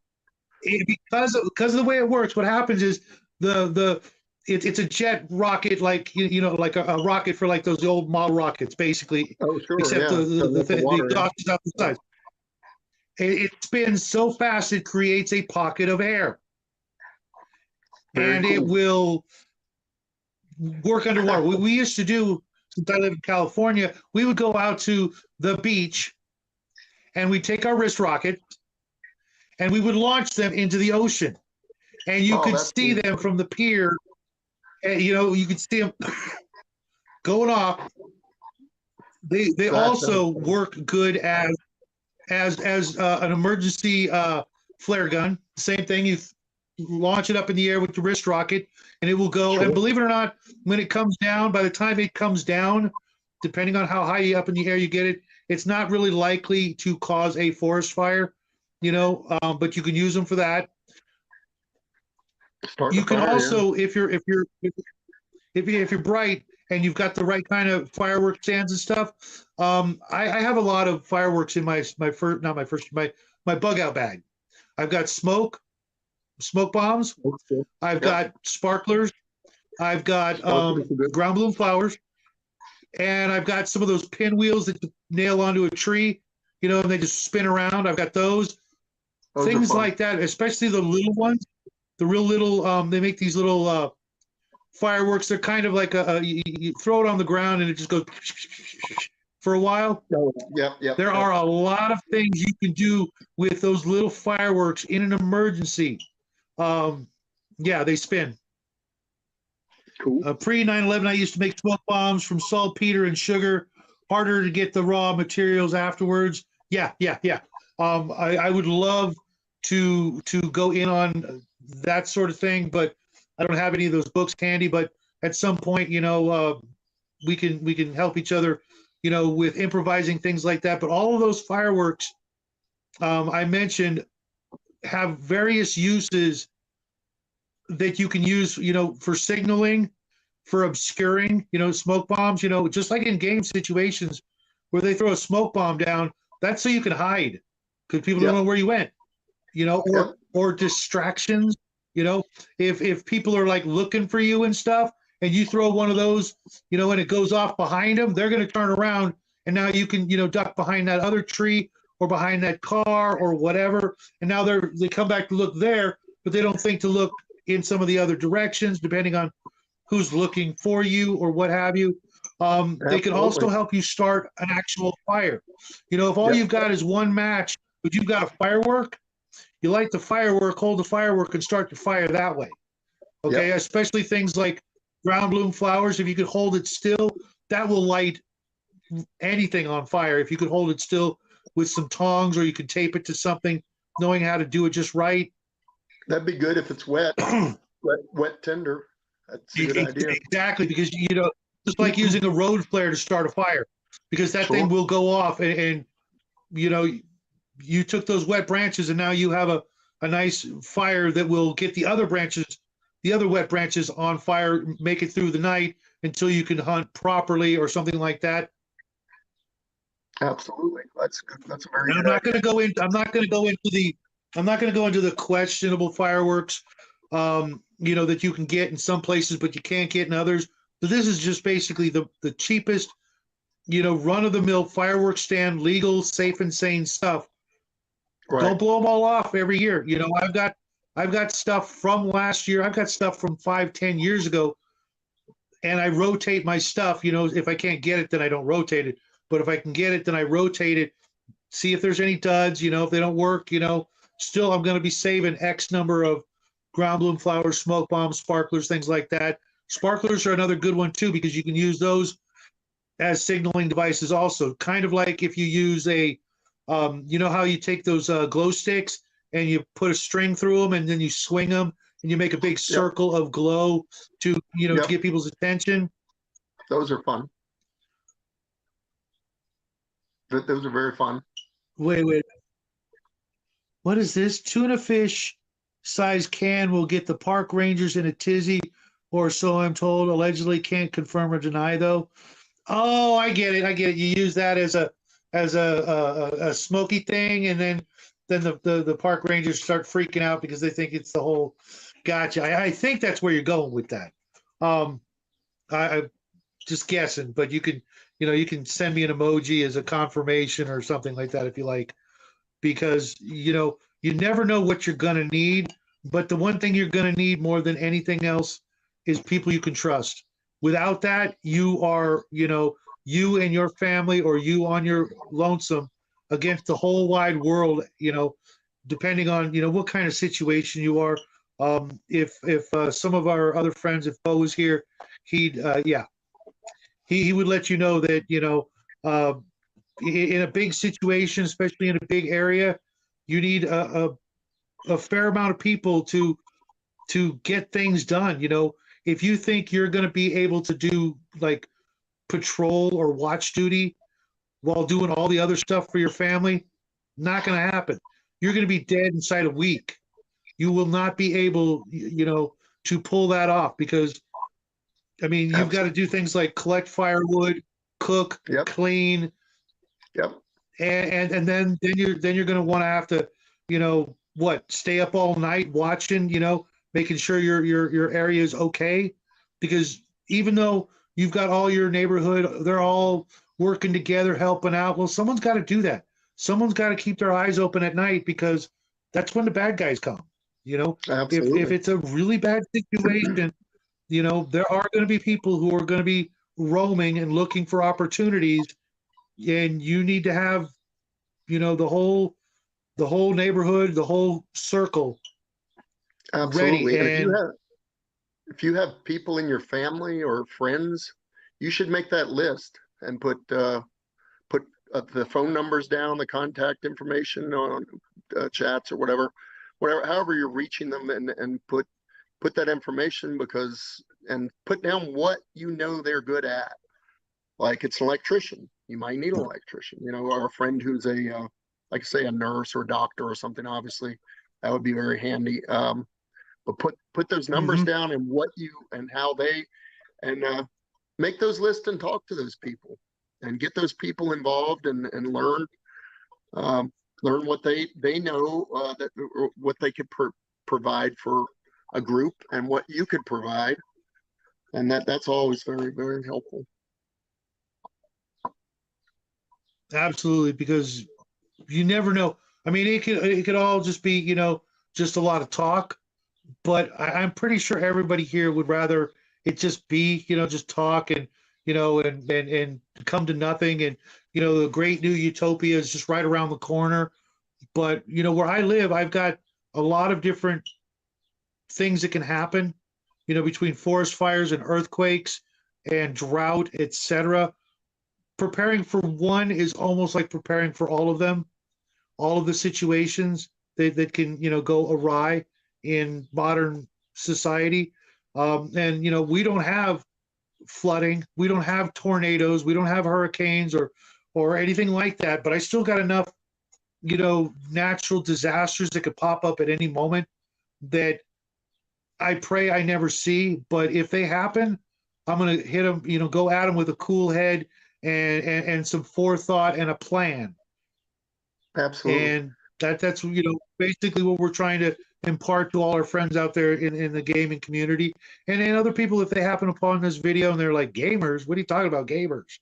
Because of the way it works, what happens is it's a jet rocket, like like a rocket for like those old model rockets, basically, Oh, sure, except yeah. To let the the water in. exhaust is out the side. It spins so fast it creates a pocket of air, Very and it cool. will work underwater. We used to do, since I live in California, we would go out to the beach and we'd take our wrist rockets and we would launch them into the ocean. And you Oh, could that's see cool. them from the pier. And, you could see them going off. They That sounds also fun. work good as an emergency flare gun. Same thing. You launch it up in the air with the wrist rocket, and it will go. And Sure. believe it or not, when it comes down, by the time it comes down, depending on how high up in the air you get it, it's not really likely to cause a forest fire. But you can use them for that. Starting You a can fire, yeah. also, if you're bright and you've got the right kind of fireworks stands and stuff. I have a lot of fireworks in my first, not my first, my bug out bag. I've got smoke bombs. Okay. I've Yep. got sparklers. I've got Sparklers are good. ground bloom flowers, and I've got some of those pinwheels that you nail onto a tree, and they just spin around. I've got those Those are things fun. like that, especially the little ones, the real little. They make these little fireworks. They're kind of like you throw it on the ground and it just goes for a while. Oh, yep, yep, There yep. are a lot of things you can do with those little fireworks in an emergency. Yeah, they spin. Cool. Pre 9/11, I used to make smoke bombs from saltpeter and sugar. Harder to get the raw materials afterwards. Yeah, yeah, yeah. I would love to go in on that sort of thing, but I don't have any of those books handy. But at some point, we can help each other, with improvising things like that. But all of those fireworks I mentioned have various uses that you can use, for signaling, for obscuring, smoke bombs, just like in game situations where they throw a smoke bomb down, that's so you can hide because people don't Yep, know where you went, yep. or distractions, if people are like looking for you and stuff, and you throw one of those, and it goes off behind them, they're going to turn around and now you can, duck behind that other tree or behind that car or whatever. And now they come back to look there, but they don't think to look in some of the other directions, depending on who's looking for you or what have you. They can also Absolutely. help you start an actual fire. If all Yep. you've got is one match, but you've got a firework, you light the firework, hold the firework, and start the fire that way. Okay, Yep. especially things like ground bloom flowers. If you could hold it still, that will light anything on fire. If you could hold it still with some tongs, or you could tape it to something, knowing how to do it just right. That'd be good if it's wet. Wet tinder. That's a good idea. Exactly, because just like using a road flare to start a fire, because that thing Sure. will go off, and you know you took those wet branches, and now you have a nice fire that will get the other branches, the other wet branches on fire, make it through the night until you can hunt properly or something like that. Absolutely. That's good. That's a very And good idea. I'm not going to go into the questionable fireworks, that you can get in some places, but you can't get in others. So this is just basically the cheapest, run of the mill fireworks stand, legal, safe and sane stuff Right. Don't blow them all off every year. You know, I've got stuff from last year. I've got stuff from 5, 10 years ago, and I rotate my stuff. You know, if I can't get it, then I don't rotate it. But if I can get it, then I rotate it. See if there's any duds. You know, if they don't work, you know, still I'm going to be saving X number of ground bloom flowers, smoke bombs, sparklers, things like that. Sparklers are another good one too because you can use those as signaling devices also. Kind of like if you use you know how you take those glow sticks and you put a string through them and then you swing them and you make a big Yep. circle of glow to, you know, to Yep. get people's attention. Those are fun. Those are very fun. Wait. What is this? Tuna fish size can will get the park rangers in a tizzy, or so I'm told. Allegedly, can't confirm or deny though. Oh, I get it. I get it. You use that as a smoky thing, and then the park rangers start freaking out because they think it's the whole. Gotcha. I think that's where you're going with that. I just guessing, but you can send me an emoji as a confirmation or something like that if you like, because you never know what you're gonna need. But the one thing you're gonna need more than anything else is people you can trust. Without that, you are, you and your family, or you on your lonesome against the whole wide world, depending on, what kind of situation you are. If some of our other friends, if Bo was here, yeah, he would let you know that, uh, in a big situation, especially in a big area, you need a fair amount of people to get things done. If you think you're going to be able to do like patrol or watch duty while doing all the other stuff for your family, not going to happen. You're going to be dead inside a week. You will not be able, to pull that off because, I mean, you've got to do things like collect firewood, cook, Yep. clean, Yep. and then you're going to want to have to, stay up all night watching, making sure your area is okay, because even though you've got all your neighborhood, they're all working together, helping out. Well, someone's got to do that. Someone's got to keep their eyes open at night because that's when the bad guys come. Absolutely. If it's a really bad situation, there are going to be people who are going to be roaming and looking for opportunities, and you need to have, the whole neighborhood, the whole circle Absolutely. ready. And And if you have people in your family or friends, you should make that list and put the phone numbers down, the contact information on chats or whatever, however you're reaching them, and put that information, and put down what they're good at. Like, it's an electrician, you might need an electrician, or a friend who's like say a nurse or a doctor or something. Obviously, that would be very handy. But put those numbers down and how they, and make those lists and talk to those people and get those people involved and learn what they know, what they could provide for a group and what you could provide, and that's always very, very helpful. absolutely, because you never know. I mean, it could all just be, just a lot of talk, but I'm pretty sure everybody here would rather it just be, just talk and, and come to nothing. And, the great new utopia is just right around the corner. But, where I live, I've got a lot of different things that can happen, between forest fires and earthquakes and drought, etc. Preparing for one is almost like preparing for all of them, all of the situations that can, go awry in modern society. And, we don't have flooding, we don't have tornadoes, we don't have hurricanes or anything like that. But I still got enough, natural disasters that could pop up at any moment that I pray I never see. But if they happen, I'm going to hit them, go at them with a cool head and some forethought and a plan. Absolutely. And that's basically what we're trying to impart to all our friends out there in the gaming community, and other people, if they happen upon this video and they're like, gamers, what are you talking about, gamers?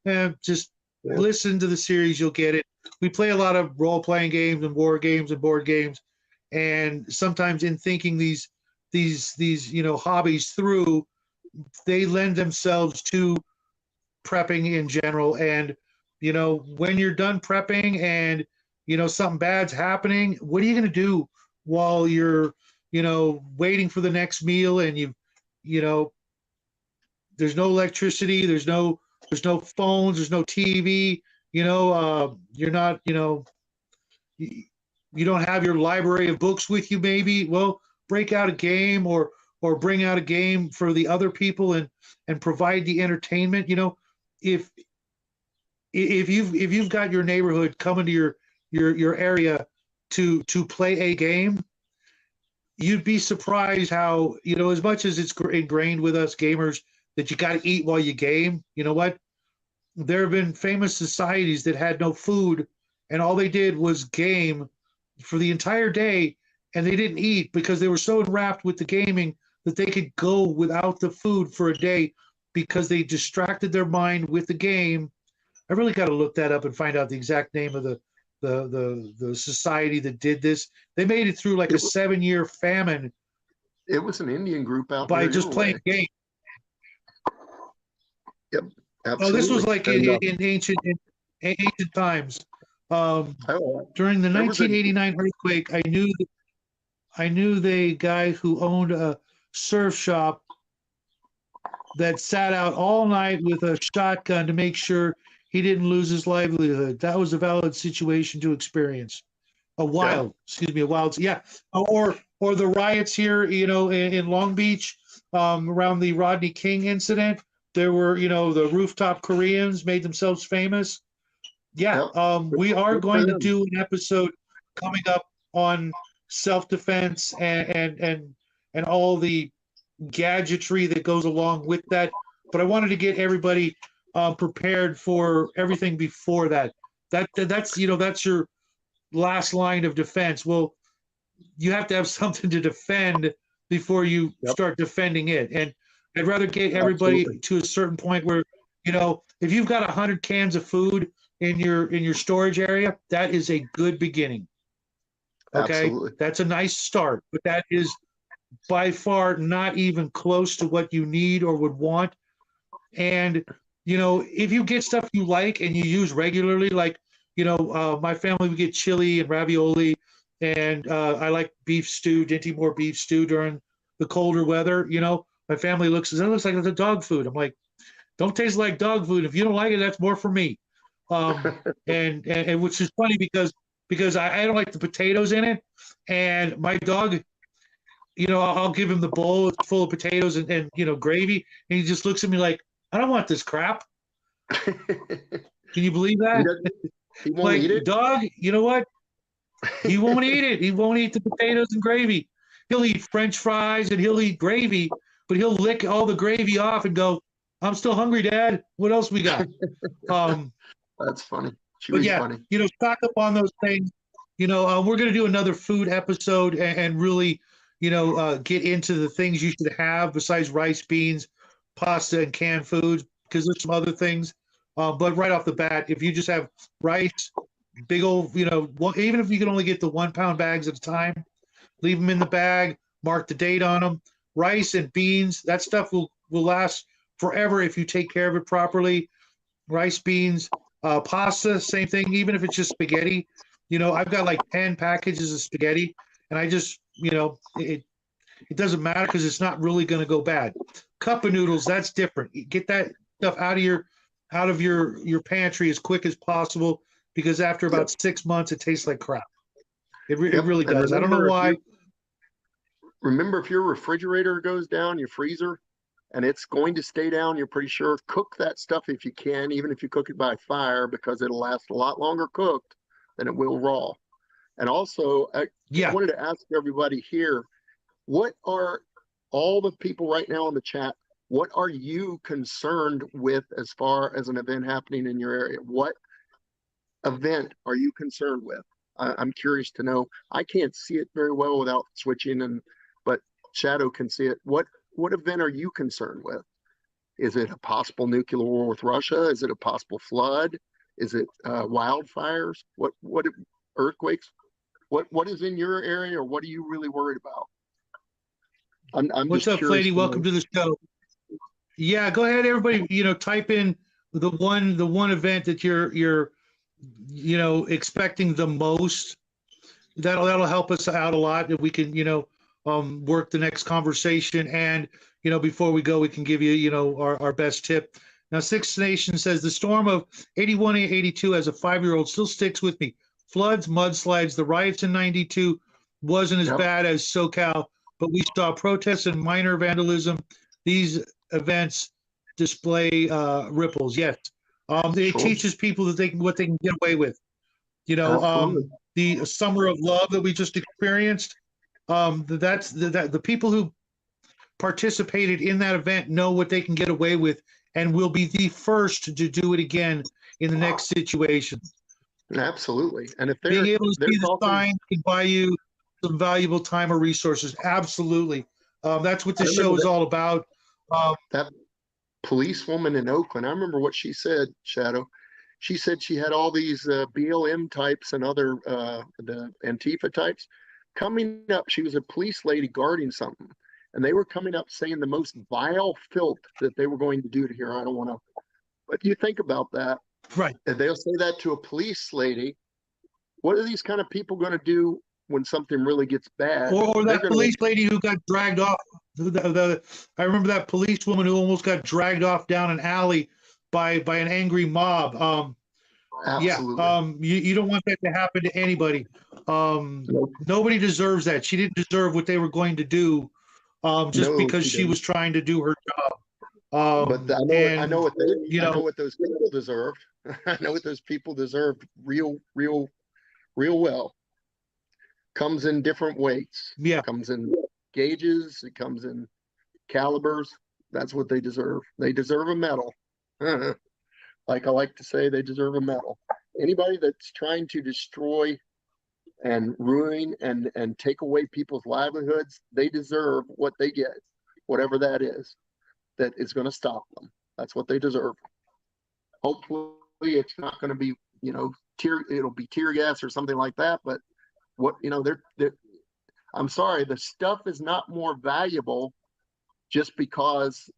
And just listen to the series, you'll get it. We play a lot of role-playing games and war games and board games, and sometimes in thinking these hobbies through, they lend themselves to prepping in general. And when you're done prepping and something bad's happening, what are you going to do while you're waiting for the next meal, and you know there's no electricity, there's no phones, there's no TV, you're not, you don't have your library of books with you, maybe. Well, break out a game, or bring out a game for the other people, and provide the entertainment. If if you've got your neighborhood coming to your area to play a game, you'd be surprised how, as much as it's ingrained with us gamers that you got to eat while you game. You know what? There have been famous societies that had no food, and all they did was game for the entire day, and they didn't eat because they were so enwrapped with the gaming that they could go without the food for a day because they distracted their mind with the game. I really got to look that up and find out the exact name of the society that did this. They made it through like a 7-year famine. It was an Indian group out by there just playing games. Yep, absolutely. Oh, this was like in ancient times. During the 1989 earthquake, I knew the guy who owned a surf shop that sat out all night with a shotgun to make sure he didn't lose his livelihood. That was a valid situation to experience. Yeah. Or the riots here, in Long Beach, around the Rodney King incident. There were, the rooftop Koreans made themselves famous. Yeah, we are going to do an episode coming up on self-defense and all the gadgetry that goes along with that. But I wanted to get everybody prepared for everything before that. That's your last line of defense. Well, you have to have something to defend before you start defending it. And I'd rather get everybody to a certain point where, if you've got 100 cans of food in your storage area, that is a good beginning. Okay, that's a nice start, but that is by far not even close to what you need or would want. And if you get stuff you like and you use regularly, like my family would get chili and ravioli, and I like beef stew, Dinty Moore beef stew during the colder weather. My family looks like it's a dog food. I'm like, don't taste like dog food. If you don't like it, that's more for me. And which is funny because I don't like the potatoes in it, and my dog, I'll give him the bowl full of potatoes and gravy, and he just looks at me like, I don't want this crap. Can you believe that? He won't eat it? Dog, you know what? He won't eat it. He won't eat the potatoes and gravy. He'll eat French fries and he'll eat gravy, but he'll lick all the gravy off and go, I'm still hungry, Dad. What else we got? That's funny. Funny. Stock up on those things. We're going to do another food episode and really, get into the things you should have besides rice, beans, pasta, and canned foods, because there's some other things. But right off the bat, if you just have rice, big old, even if you can only get the 1 pound bags at a time, leave them in the bag, mark the date on them. Rice and beans, that stuff will last forever if you take care of it properly. Rice, beans, pasta, same thing, even if it's just spaghetti. I've got like 10 packages of spaghetti, and I just, it doesn't matter because it's not really going to go bad. Cup of noodles, that's different. You get that stuff out of your pantry as quick as possible, because after about 6 months, it tastes like crap. It really does. I don't know why. Remember, if your refrigerator goes down, your freezer, and it's going to stay down, you're pretty sure, cook that stuff if you can, even if you cook it by fire, because it'll last a lot longer cooked than it will raw. And also, I wanted to ask everybody here, what are all the people right now in the chat, what are you concerned with as far as an event happening in your area? What event are you concerned with? I'm curious to know. I can't see it very well without switching, but Shadow can see it. What event are you concerned with? Is it a possible nuclear war with Russia? Is it a possible flood? Is it wildfires? What earthquakes? What is in your area, or what are you really worried about? I'm What's just up, curious Flady? to Welcome know. to the show. Yeah, go ahead, everybody. Type in the one event that you're expecting the most. That'll help us out a lot if we can work the next conversation. And before we go, we can give you our best tip. Now, Six Nation says the storm of 81 and 82 as a 5-year-old still sticks with me. Floods, mudslides, the riots in 92 wasn't as Yep, bad as SoCal, but we saw protests and minor vandalism. These events display ripples. Yes, it sure, teaches people that what they can get away with. absolutely, The summer of love that we just experienced. That's the people who participated in that event know what they can get away with, and will be the first to do it again in the next situation. absolutely. And if Being able to they're see the talking, sign can buy you some valuable time or resources. Absolutely, that's what I this remember show is all about. Um, that policewoman in Oakland. I remember what she said, Shadow. She said she had all these BLM types and other the Antifa types coming up. She was a police lady guarding something, and they were coming up saying the most vile filth that they were going to do to her. I don't want to, but you think about that, right. and they'll say that to a police lady. What are these kind of people going to do when something really gets bad? Or They're that going to police lady who got dragged off. I remember that police woman who almost got dragged off down an alley by an angry mob. Yeah, absolutely. you don't want that to happen to anybody. Nope. Nobody deserves that. She didn't deserve what they were going to do, just No, because she she didn't. was trying to do her job. But I know And what you I know know, what those people deserved. I know what those people deserved real well. Comes in different weights. yeah, Comes in gauges. It comes in calibers. That's what they deserve. They deserve a medal. Like I like to say, they deserve a medal. Anybody that's trying to destroy and ruin and take away people's livelihoods, they deserve what they get, whatever that is, that is going to stop them. That's what they deserve. Hopefully, it's not going to be, it'll be tear gas or something like that. But what, they're I'm sorry, the stuff is not more valuable just because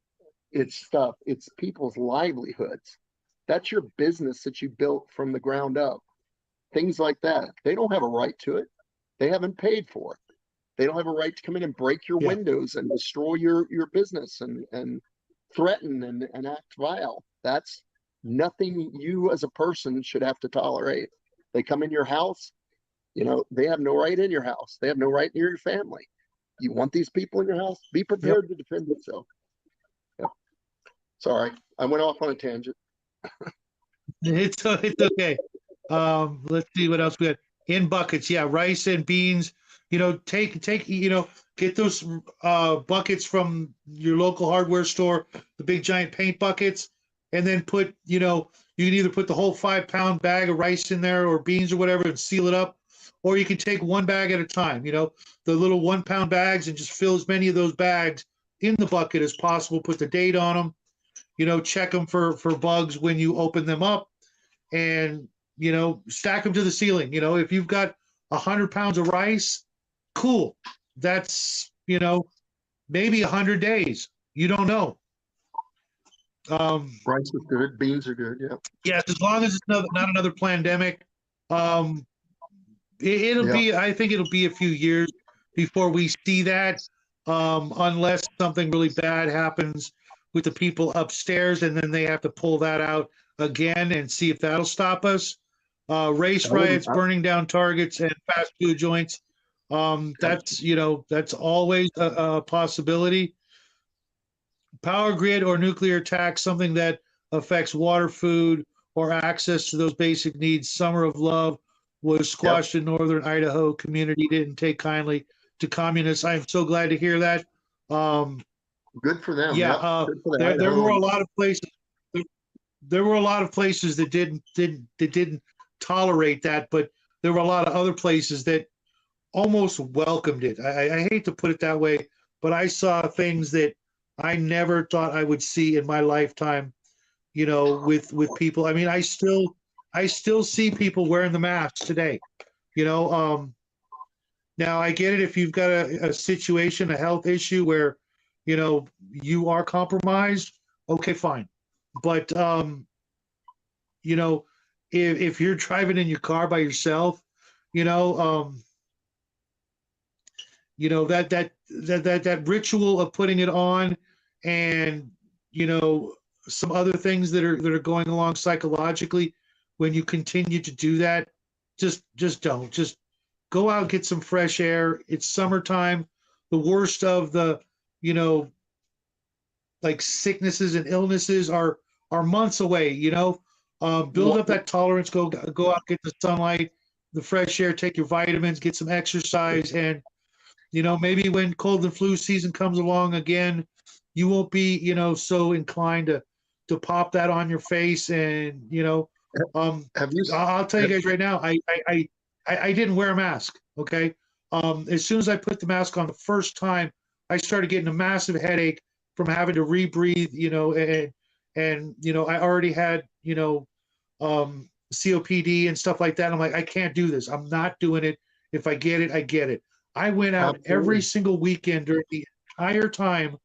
it's stuff. It's people's livelihoods. That's your business that you built from the ground up. Things like that. They don't have a right to it. They haven't paid for it. They don't have a right to come in and break your yeah, windows and destroy your business and threaten and act vile. That's nothing you as a person should have to tolerate. They come in your house, they have no right in your house. They have no right near your family. You want these people in your house? Be yep. prepared to defend yourself. Yep. Sorry, I went off on a tangent. It's okay. Let's see what else we got in buckets. Yeah, rice and beans. Take get those buckets from your local hardware store, the big giant paint buckets, and then you can either put the whole 5-pound bag of rice in there or beans or whatever and seal it up, or you can take one bag at a time. The little 1-pound bags, and just fill as many of those bags in the bucket as possible. Put the date on them. Check them for bugs when you open them up, and stack them to the ceiling. If you've got 100 pounds of rice, cool. That's maybe 100 days. You don't know. Rice is good. Beans are good. Yeah. Yes, as long as it's not another pandemic. Um, it'll Yeah. be. I think it'll be a few years before we see that, unless something really bad happens with the people upstairs, and then they have to pull that out again and see if that'll stop us. Race I wouldn't. riots, burning down targets and fast food joints. That's always a possibility. Power grid or nuclear attack, something that affects water, food, or access to those basic needs. Summer of Love was Yep. squashed in northern Idaho. Community didn't take kindly to communists. I'm so glad to hear that. Um, Good for them. yeah, Yep. Good for the there were a Idahoans. lot of places. There were a lot of places that didn't tolerate that, but there were a lot of other places that almost welcomed it. I hate to put it that way, but I saw things that I never thought I would see in my lifetime. With people. I mean, I I still see people wearing the masks today. You know, now I get it if you've got a situation, a health issue where, you are compromised. Okay, fine. But you know, if you're driving in your car by yourself, you know, that ritual of putting it on, and you know some other things that are going along psychologically, when you continue to do that, just don't. Just go out, get some fresh air. It's summertime. The worst of the, you know, like sicknesses and illnesses are months away. Build What, up that tolerance. Go out, get the sunlight, the fresh air, take your vitamins, get some exercise, and maybe when cold and flu season comes along again, you won't be so inclined to pop that on your face. And have you I'll tell you have, guys right now, I didn't wear a mask. Okay. As soon as I put the mask on the first time, I started getting a massive headache from having to rebreathe, and I already had, COPD and stuff like that. I'm like, I can't do this. I'm not doing it. If I get it, I get it. I went out every absolutely? single weekend during the entire time.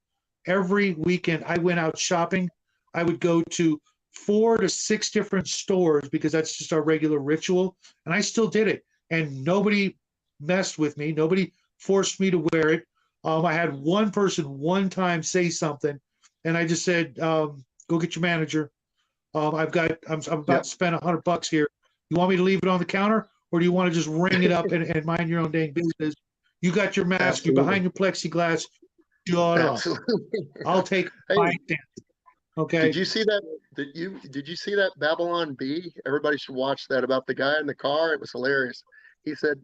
Every weekend I went out shopping. I would go to 4 to 6 different stores because that's just our regular ritual. And I still did it. And nobody messed with me. Nobody forced me to wear it. I had one person one time say something, and I just said, "Go get your manager. I'm about Yep, to spend $100 here. You want me to leave it on the counter, or do you want to just ring it up and mind your own dang business? You got your mask. You're absolutely, behind your plexiglass. Shut up. absolutely. I'll take Hey, 5 cents." did Okay. you see that? Did you see that Babylon Bee? Everybody should watch that about the guy in the car. It was hilarious. He said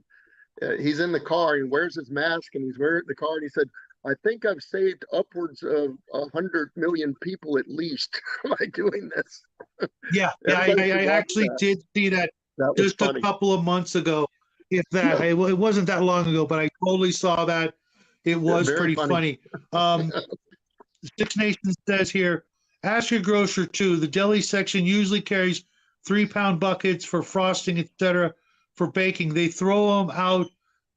he's in the car. He wears his mask and he's wearing the car. And he said, "I think I've saved upwards of 100 million people at least by doing this." Yeah. Yeah. I, Everybody I should I watch actually that. did see that That was just a funny. couple of months ago. If that, it wasn't that long ago, but I totally saw that. It was Very pretty funny. funny. Um, Six Nations says here, ask your grocer too. The deli section usually carries 3-pound buckets for frosting, etc. For baking. They throw them out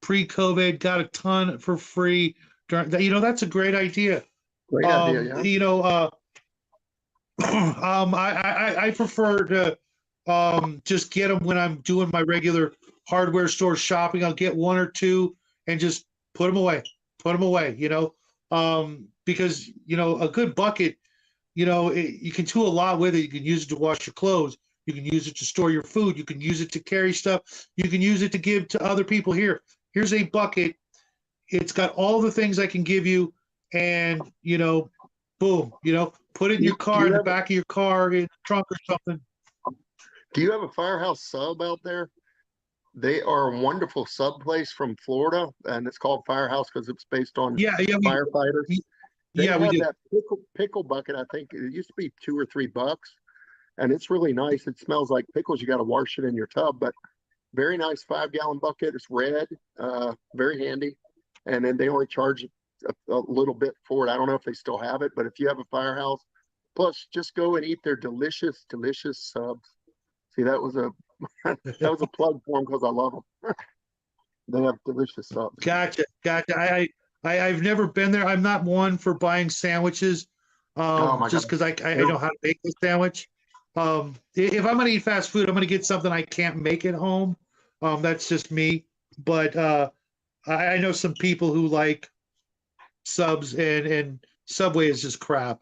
pre-COVID. Got a ton for free. That's a great idea. Great idea. Yeah. I prefer to just get them when I'm doing my regular hardware store shopping. I'll get one or two and just put them away. Put them away. Because a good bucket, you can do a lot with it. You can use it to wash your clothes. You can use it to store your food. You can use it to carry stuff. You can use it to give to other people. Here's a bucket. It's got all the things I can give you, and boom, put it in Do your you, do car, you in the have back of your car, in the trunk or something. do you have a Firehouse sub out there? They are a wonderful sub place from Florida, and it's called Firehouse because it's based on Yeah, yeah, firefighters. They we have do. that pickle bucket. I think it used to be $2 or $3, and it's really nice. It smells like pickles. You got to wash it in your tub, but very nice 5-gallon bucket. It's red, very handy, and then they only charge a little bit for it. I don't know if they still have it, but if you have a Firehouse, plus just go and eat their delicious, delicious subs. See, that was a that was a plug for them because I love them. They have delicious subs. Gotcha, gotcha. I've never been there. I'm not one for buying sandwiches, Oh my just God. because I They're know how to make the sandwich. If I'm gonna eat fast food, I'm gonna get something I can't make at home. That's just me. But I know some people who like subs, and Subway is just crap.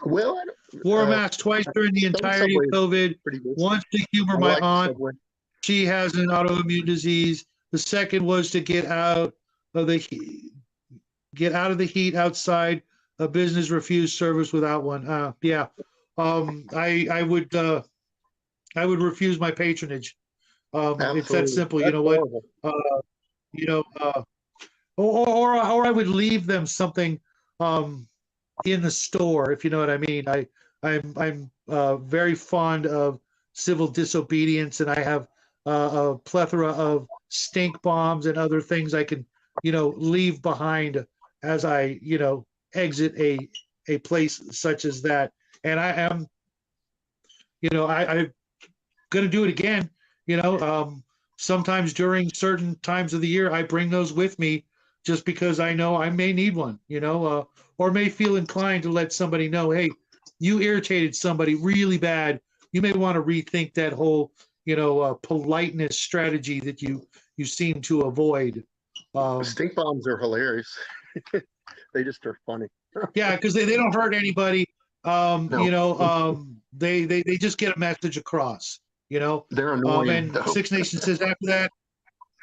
well, Wore a mask twice during the some entirety of Subway is COVID. pretty good. Once to humor I my like aunt. Subway. She has an autoimmune disease. The second was to of the get out of the heat outside. A business refused service without one. Yeah, I would refuse my patronage. It's that Absolutely. simple. You That's know what? horrible. Uh, you know, or I would leave them something um, in the store, if you know what I mean. I'm very fond of civil disobedience, and I have a plethora of stink bombs and other things I can, leave behind as I, exit a place such as that. And I am, I going to do it again. You know, sometimes during certain times of the year, I bring those with me just because I know I may need one, or may feel inclined to let somebody know, hey, you irritated somebody really bad. You may want to rethink that whole, politeness strategy that you seem to avoid. Stink bombs are hilarious. They just are funny. Yeah, because they don't hurt anybody. No, They just get a message across, they're annoying And though. Six Nations says after that,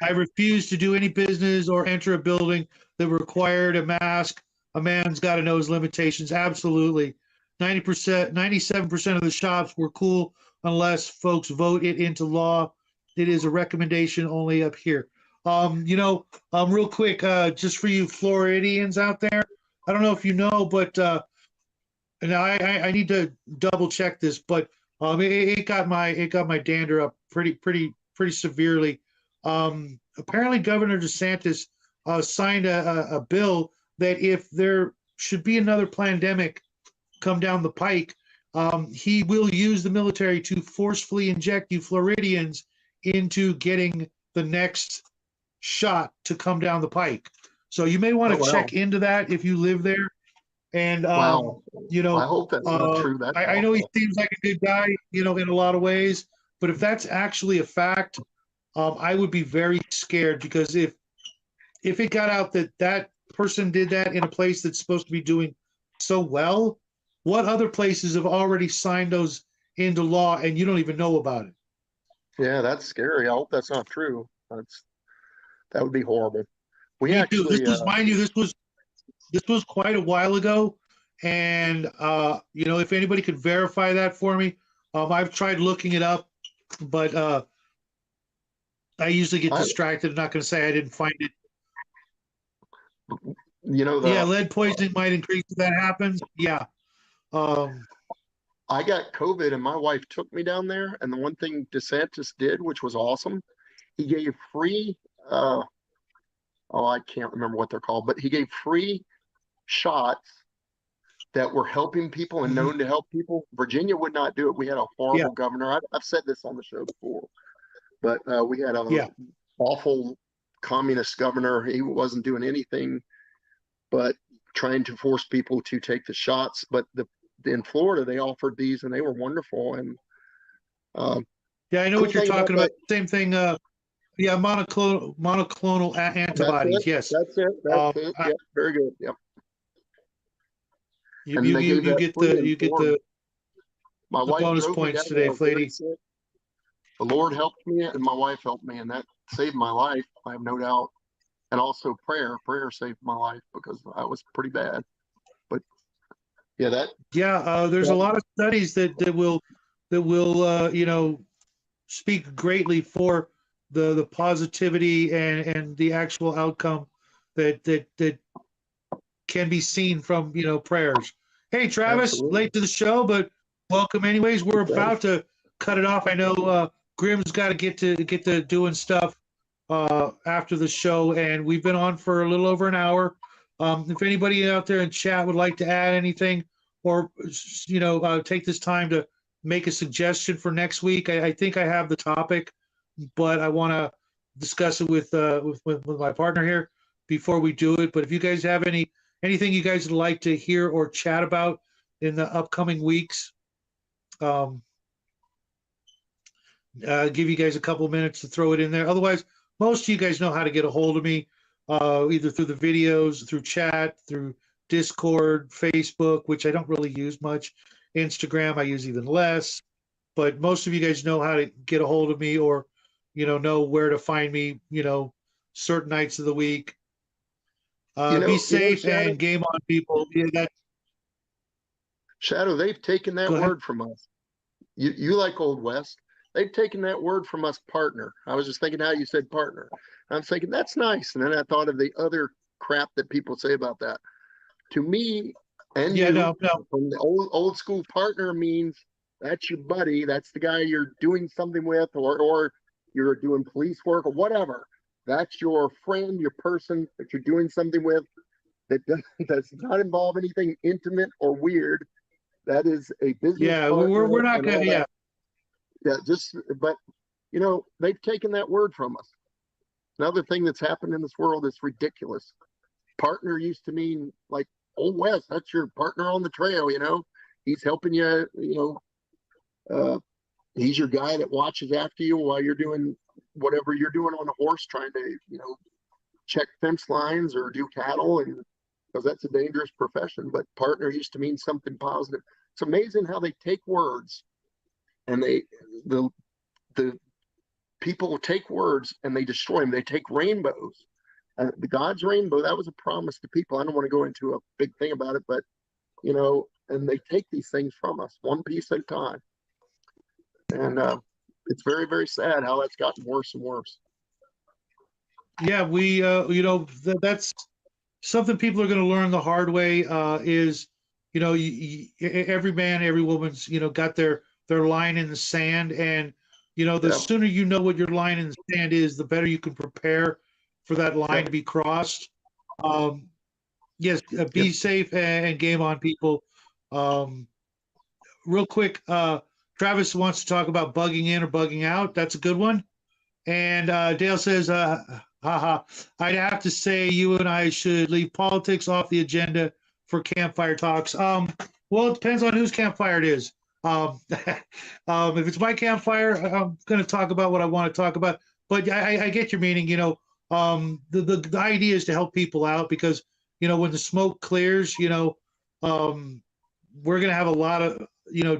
I refuse to do any business or enter a building that required a mask. A man's got to know his limitations. Absolutely. 90%, 97% of the shops were cool unless folks vote it into law. It is a recommendation only up here. Real quick, just for you Floridians out there, I don't know if you know, but and I need to double check this, but it got my dander up pretty severely. Apparently, Governor DeSantis signed a bill that if there should be another pandemic come down the pike, he will use the military to forcefully inject you Floridians into getting the next shot to come down the pike. So you may want Oh to wow, check into that if you live there. And wow. I hope that's not true. That's I know he awful. seems like a good guy, in a lot of ways. But if that's actually a fact, I would be very scared because if it got out that that person did that in a place that's supposed to be doing so well, what other places have already signed those into law and you don't even know about it? Yeah, that's scary. I hope that's not true. That would be horrible. We Me too. This actually, was, mind you, this was quite a while ago, and if anybody could verify that for me, I've tried looking it up, but I usually get I, distracted. I'm not going to say I didn't find it. Yeah, the lead poisoning might increase if that happens. Yeah. Um, I got COVID and my wife took me down there. And the one thing DeSantis did, which was awesome, he gave free, uh, oh, I can't remember what they're called, but he gave free shots that were helping people and mhm. known to help people. Virginia would not do it. We had a Yeah, horrible governor. I've said this on the show before, but we had a yeah, awful communist governor. He wasn't doing anything but trying to force people to take the shots. But in Florida, they offered these and they were wonderful. And uh, yeah. I know cool what you're thing about talking about. that, Same thing. Yeah, monoclonal that's it. antibodies. Yes. That's it. That's Um, it. I, Yep. Very good. Yep. you, And you they you gave you that get free the in you get Florida. the My the wife bonus drove me points down there. I today, was very Flady. sick. The Lord helped me and my wife helped me, and that saved my life. I have no doubt. And also prayer. Prayer saved my life because I was pretty bad. But yeah, Yeah, there's a that lot of studies that will speak greatly for the positivity and the actual outcome that can be seen from prayers. Hey Travis, absolutely. late to the show, but welcome anyways. We're Travis. about to cut it off. I know Grim's got to get to doing stuff after the show, and we've been on for a little over an hour. If anybody out there in chat would like to add anything, or take this time to make a suggestion for next week, I think I have the topic, but I want to discuss it with my partner here before we do it. But if you guys have anything you guys would like to hear or chat about in the upcoming weeks, um, give you guys a couple minutes to throw it in there. Otherwise, most of you guys know how to get a hold of me, either through the videos, through chat, through Discord, Facebook, which I don't really use much. Instagram, I use even less. But most of you guys know how to get a hold of me, or know where to find me. Certain nights of the week. Be safe Shadow, and game on, people. Yeah, Shadow, they've taken that go ahead. word from us. You like Old West. They've taken that word from us, partner. I was just thinking how you said partner. I'm thinking that's nice. And then I thought of the other crap that people say about that. To me and Yeah, you, no, no. from the old school, partner means that's your buddy. That's the guy you're doing something with, or you're doing police work or whatever. That's your friend, your person that you're doing something with that does not involve anything intimate or weird. That is a business Yeah, we're partner not and gonna. all Yeah, that. Yeah, but they've taken that word from us. Another thing that's happened in this world is ridiculous. Partner used to mean like, oh, Wes, that's your partner on the trail, he's helping you, he's your guy that watches after you while you're doing whatever you're doing on a horse, trying to, check fence lines or do cattle, and because that's a dangerous profession. But partner used to mean something positive. It's amazing how they take words and the people take words and they destroy them. They take rainbows. The God's rainbow, that was a promise to people. I don't want to go into a big thing about it, but and they take these things from us one piece at a time. And it's very, very sad how that's gotten worse and worse. Yeah, that's something people are going to learn the hard way. Is every man, every woman's got their line in the sand, and the sooner you know what your line in the sand is, the better you can prepare for that line to be crossed. Yes, be safe and game on, people. Real quick, Travis wants to talk about bugging in or bugging out. That's a good one. And Dale says, haha, I'd have to say you and I should leave politics off the agenda for campfire talks. Well, it depends on whose campfire it is. If it's my campfire, I'm going to talk about what I want to talk about. But I get your meaning. The idea is to help people out because when the smoke clears, we're going to have a lot of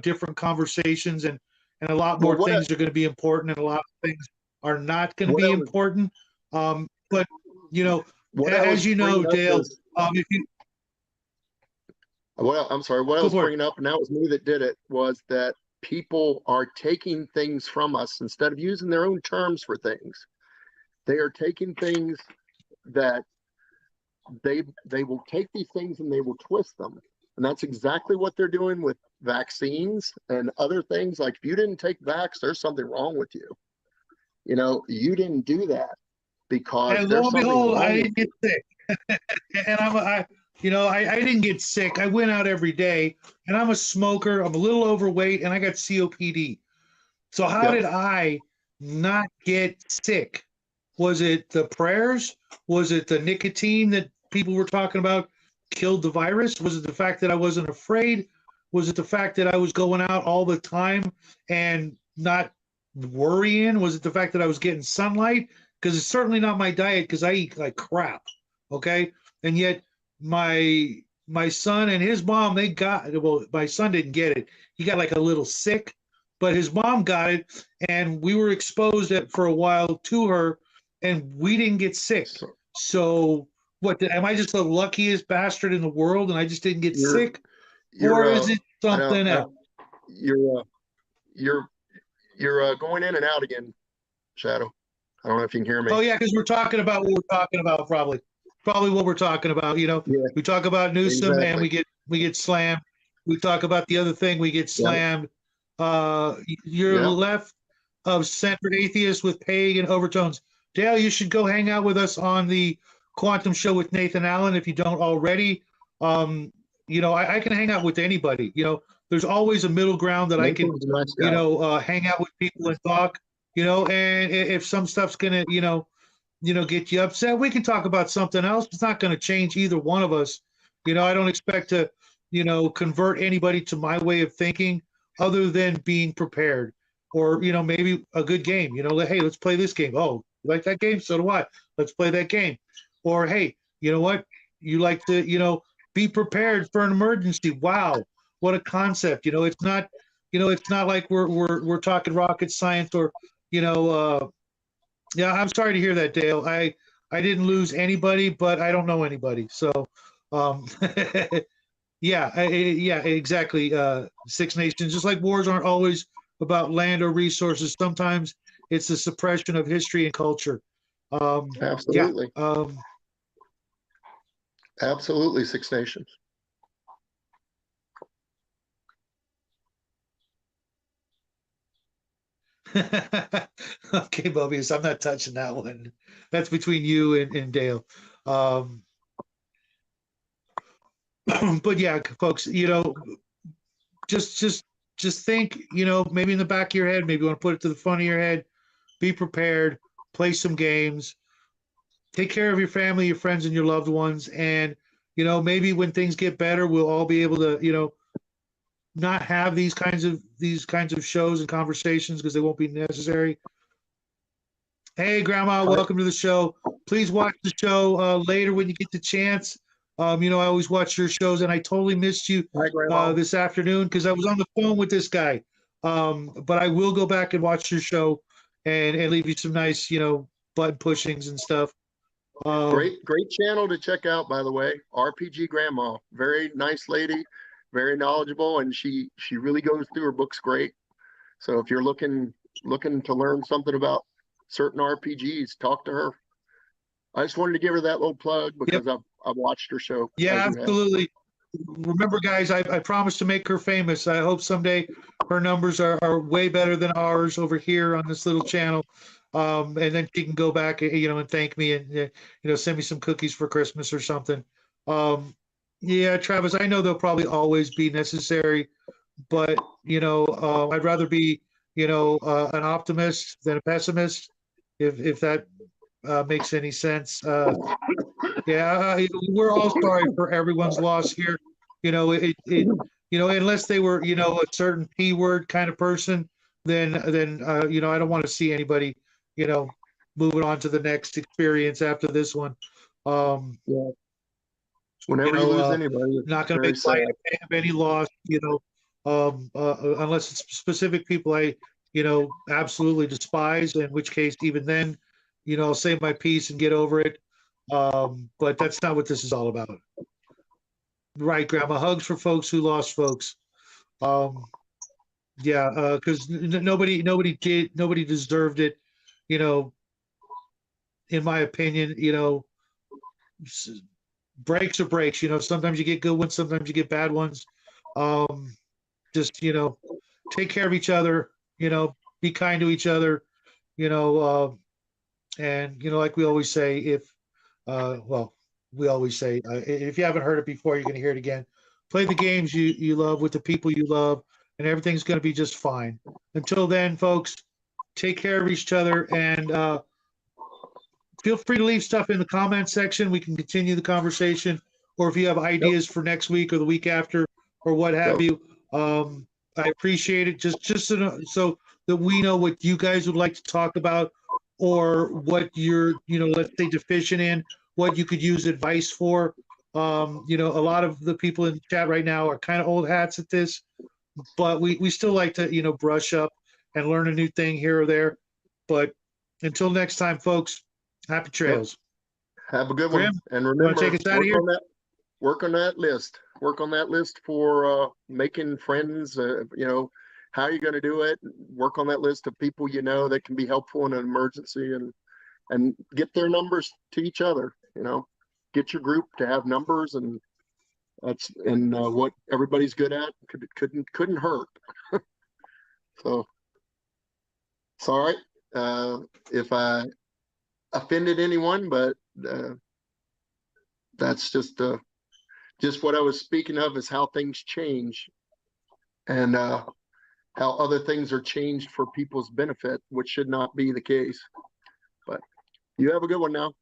different conversations, and a lot more things are going to be important, and a lot of things are not going to be important. But as you know, Dale, if you well, I'm sorry. What I was bringing up, and that was me that did it, was that people are taking things from us instead of using their own terms for things. They are taking things that they will take these things and they will twist them. And that's exactly what they're doing with vaccines and other things. Like, if you didn't take vax, there's something wrong with you. You didn't do that because and there's lo and something behold, wrong I with didn't get sick. And I didn't get sick. I went out every day, and I'm a smoker. I'm a little overweight, and I got COPD. So how did I not get sick? Was it the prayers? Was it the nicotine that people were talking about killed the virus? Was it the fact that I wasn't afraid? Was it the fact that I was going out all the time and not worrying? Was it the fact that I was getting sunlight? Because it's certainly not my diet, because I eat like crap. Okay. And yet my son and his mom, my son didn't get it. He got like a little sick, but his mom got it, and we were exposed for a while to her, and we didn't get sick. So am I just the luckiest bastard in the world and I just didn't get sick? Or is it something else? You're going in and out again, Shadow. I don't know if you can hear me. Oh yeah, because we're talking about what we're talking about, probably what we're talking about. We talk about Newsom, exactly, and we get slammed. We talk about the other thing, we get slammed. You're left of center atheist with pagan overtones. Dale, you should go hang out with us on the Quantum Show with Nathan Allen if you don't already. I can hang out with anybody. There's always a middle ground that Nathan's I can, hang out with people and talk. And if some stuff's gonna, get you upset, we can talk about something else. It's not going to change either one of us. I don't expect to, convert anybody to my way of thinking, other than being prepared, or maybe a good game. Hey, let's play this game. Oh, you like that game? So do I. Let's play that game. Or hey, you know what? You like to, be prepared for an emergency. Wow, what a concept. It's not, it's not like we're talking rocket science, or yeah, I'm sorry to hear that, Dale. I didn't lose anybody, but I don't know anybody. So, yeah, exactly. Six Nations, just like wars aren't always about land or resources. Sometimes it's the suppression of history and culture. Absolutely. Yeah, absolutely, Six Nations. Okay, Mobius, I'm not touching that one. That's between you and Dale. But yeah, folks, just just think, maybe in the back of your head, maybe you want to put it to the front of your head, be prepared, play some games, take care of your family, your friends, and your loved ones. And, maybe when things get better, we'll all be able to, not have these kinds of shows and conversations because they won't be necessary. Hey, Grandma, welcome to the show. Please watch the show later when you get the chance. I always watch your shows, and I totally missed you this afternoon because I was on the phone with this guy. But I will go back and watch your show and leave you some nice, button pushings and stuff. Great channel to check out, by the way. RPG Grandma, very nice lady, very knowledgeable, and she really goes through her books great. So if you're looking to learn something about certain RPGs, talk to her. I just wanted to give her that little plug because I've watched her show. Yeah, absolutely. Remember, guys, I promised to make her famous. I hope someday her numbers are way better than ours over here on this little channel. And then she can go back, and thank me and, send me some cookies for Christmas or something. Yeah, Travis, I know they'll probably always be necessary, but, I'd rather be, an optimist than a pessimist, if that makes any sense. Yeah, we're all sorry for everyone's loss here. Unless they were, a certain P word kind of person, then I don't want to see anybody, moving on to the next experience after this one. Yeah. Whenever you lose anybody, not going to make light of any loss, unless it's specific people I, absolutely despise. In which case, even then, I'll say my piece and get over it. But that's not what this is all about. Right, Grandma. Hugs for folks who lost folks. Yeah, because nobody deserved it. In my opinion, breaks are breaks. Sometimes you get good ones, sometimes you get bad ones. Just take care of each other. Be kind to each other. And like we always say, if if you haven't heard it before, you're going to hear it again. Play the games you love with the people you love, and everything's going to be just fine. Until then, folks, take care of each other, and feel free to leave stuff in the comment section. We can continue the conversation, or if you have ideas for next week or the week after or what have you. I appreciate it. Just so that we know what you guys would like to talk about, or what you're, let's say, deficient in, what you could use advice for. A lot of the people in the chat right now are kind of old hats at this, but we still like to, brush up and learn a new thing here or there. But until next time, folks, happy trails. Have a good Grim, one. And remember, take us out of here? Work on that list. Work on that list for making friends. How you're going to do it. Work on that list of people that can be helpful in an emergency, and get their numbers to each other. Get your group to have numbers, and that's what everybody's good at. Couldn't hurt. So it's all right. If I offended anyone, but that's just what I was speaking of, is how things change, and how other things are changed for people's benefit, which should not be the case. But you have a good one now.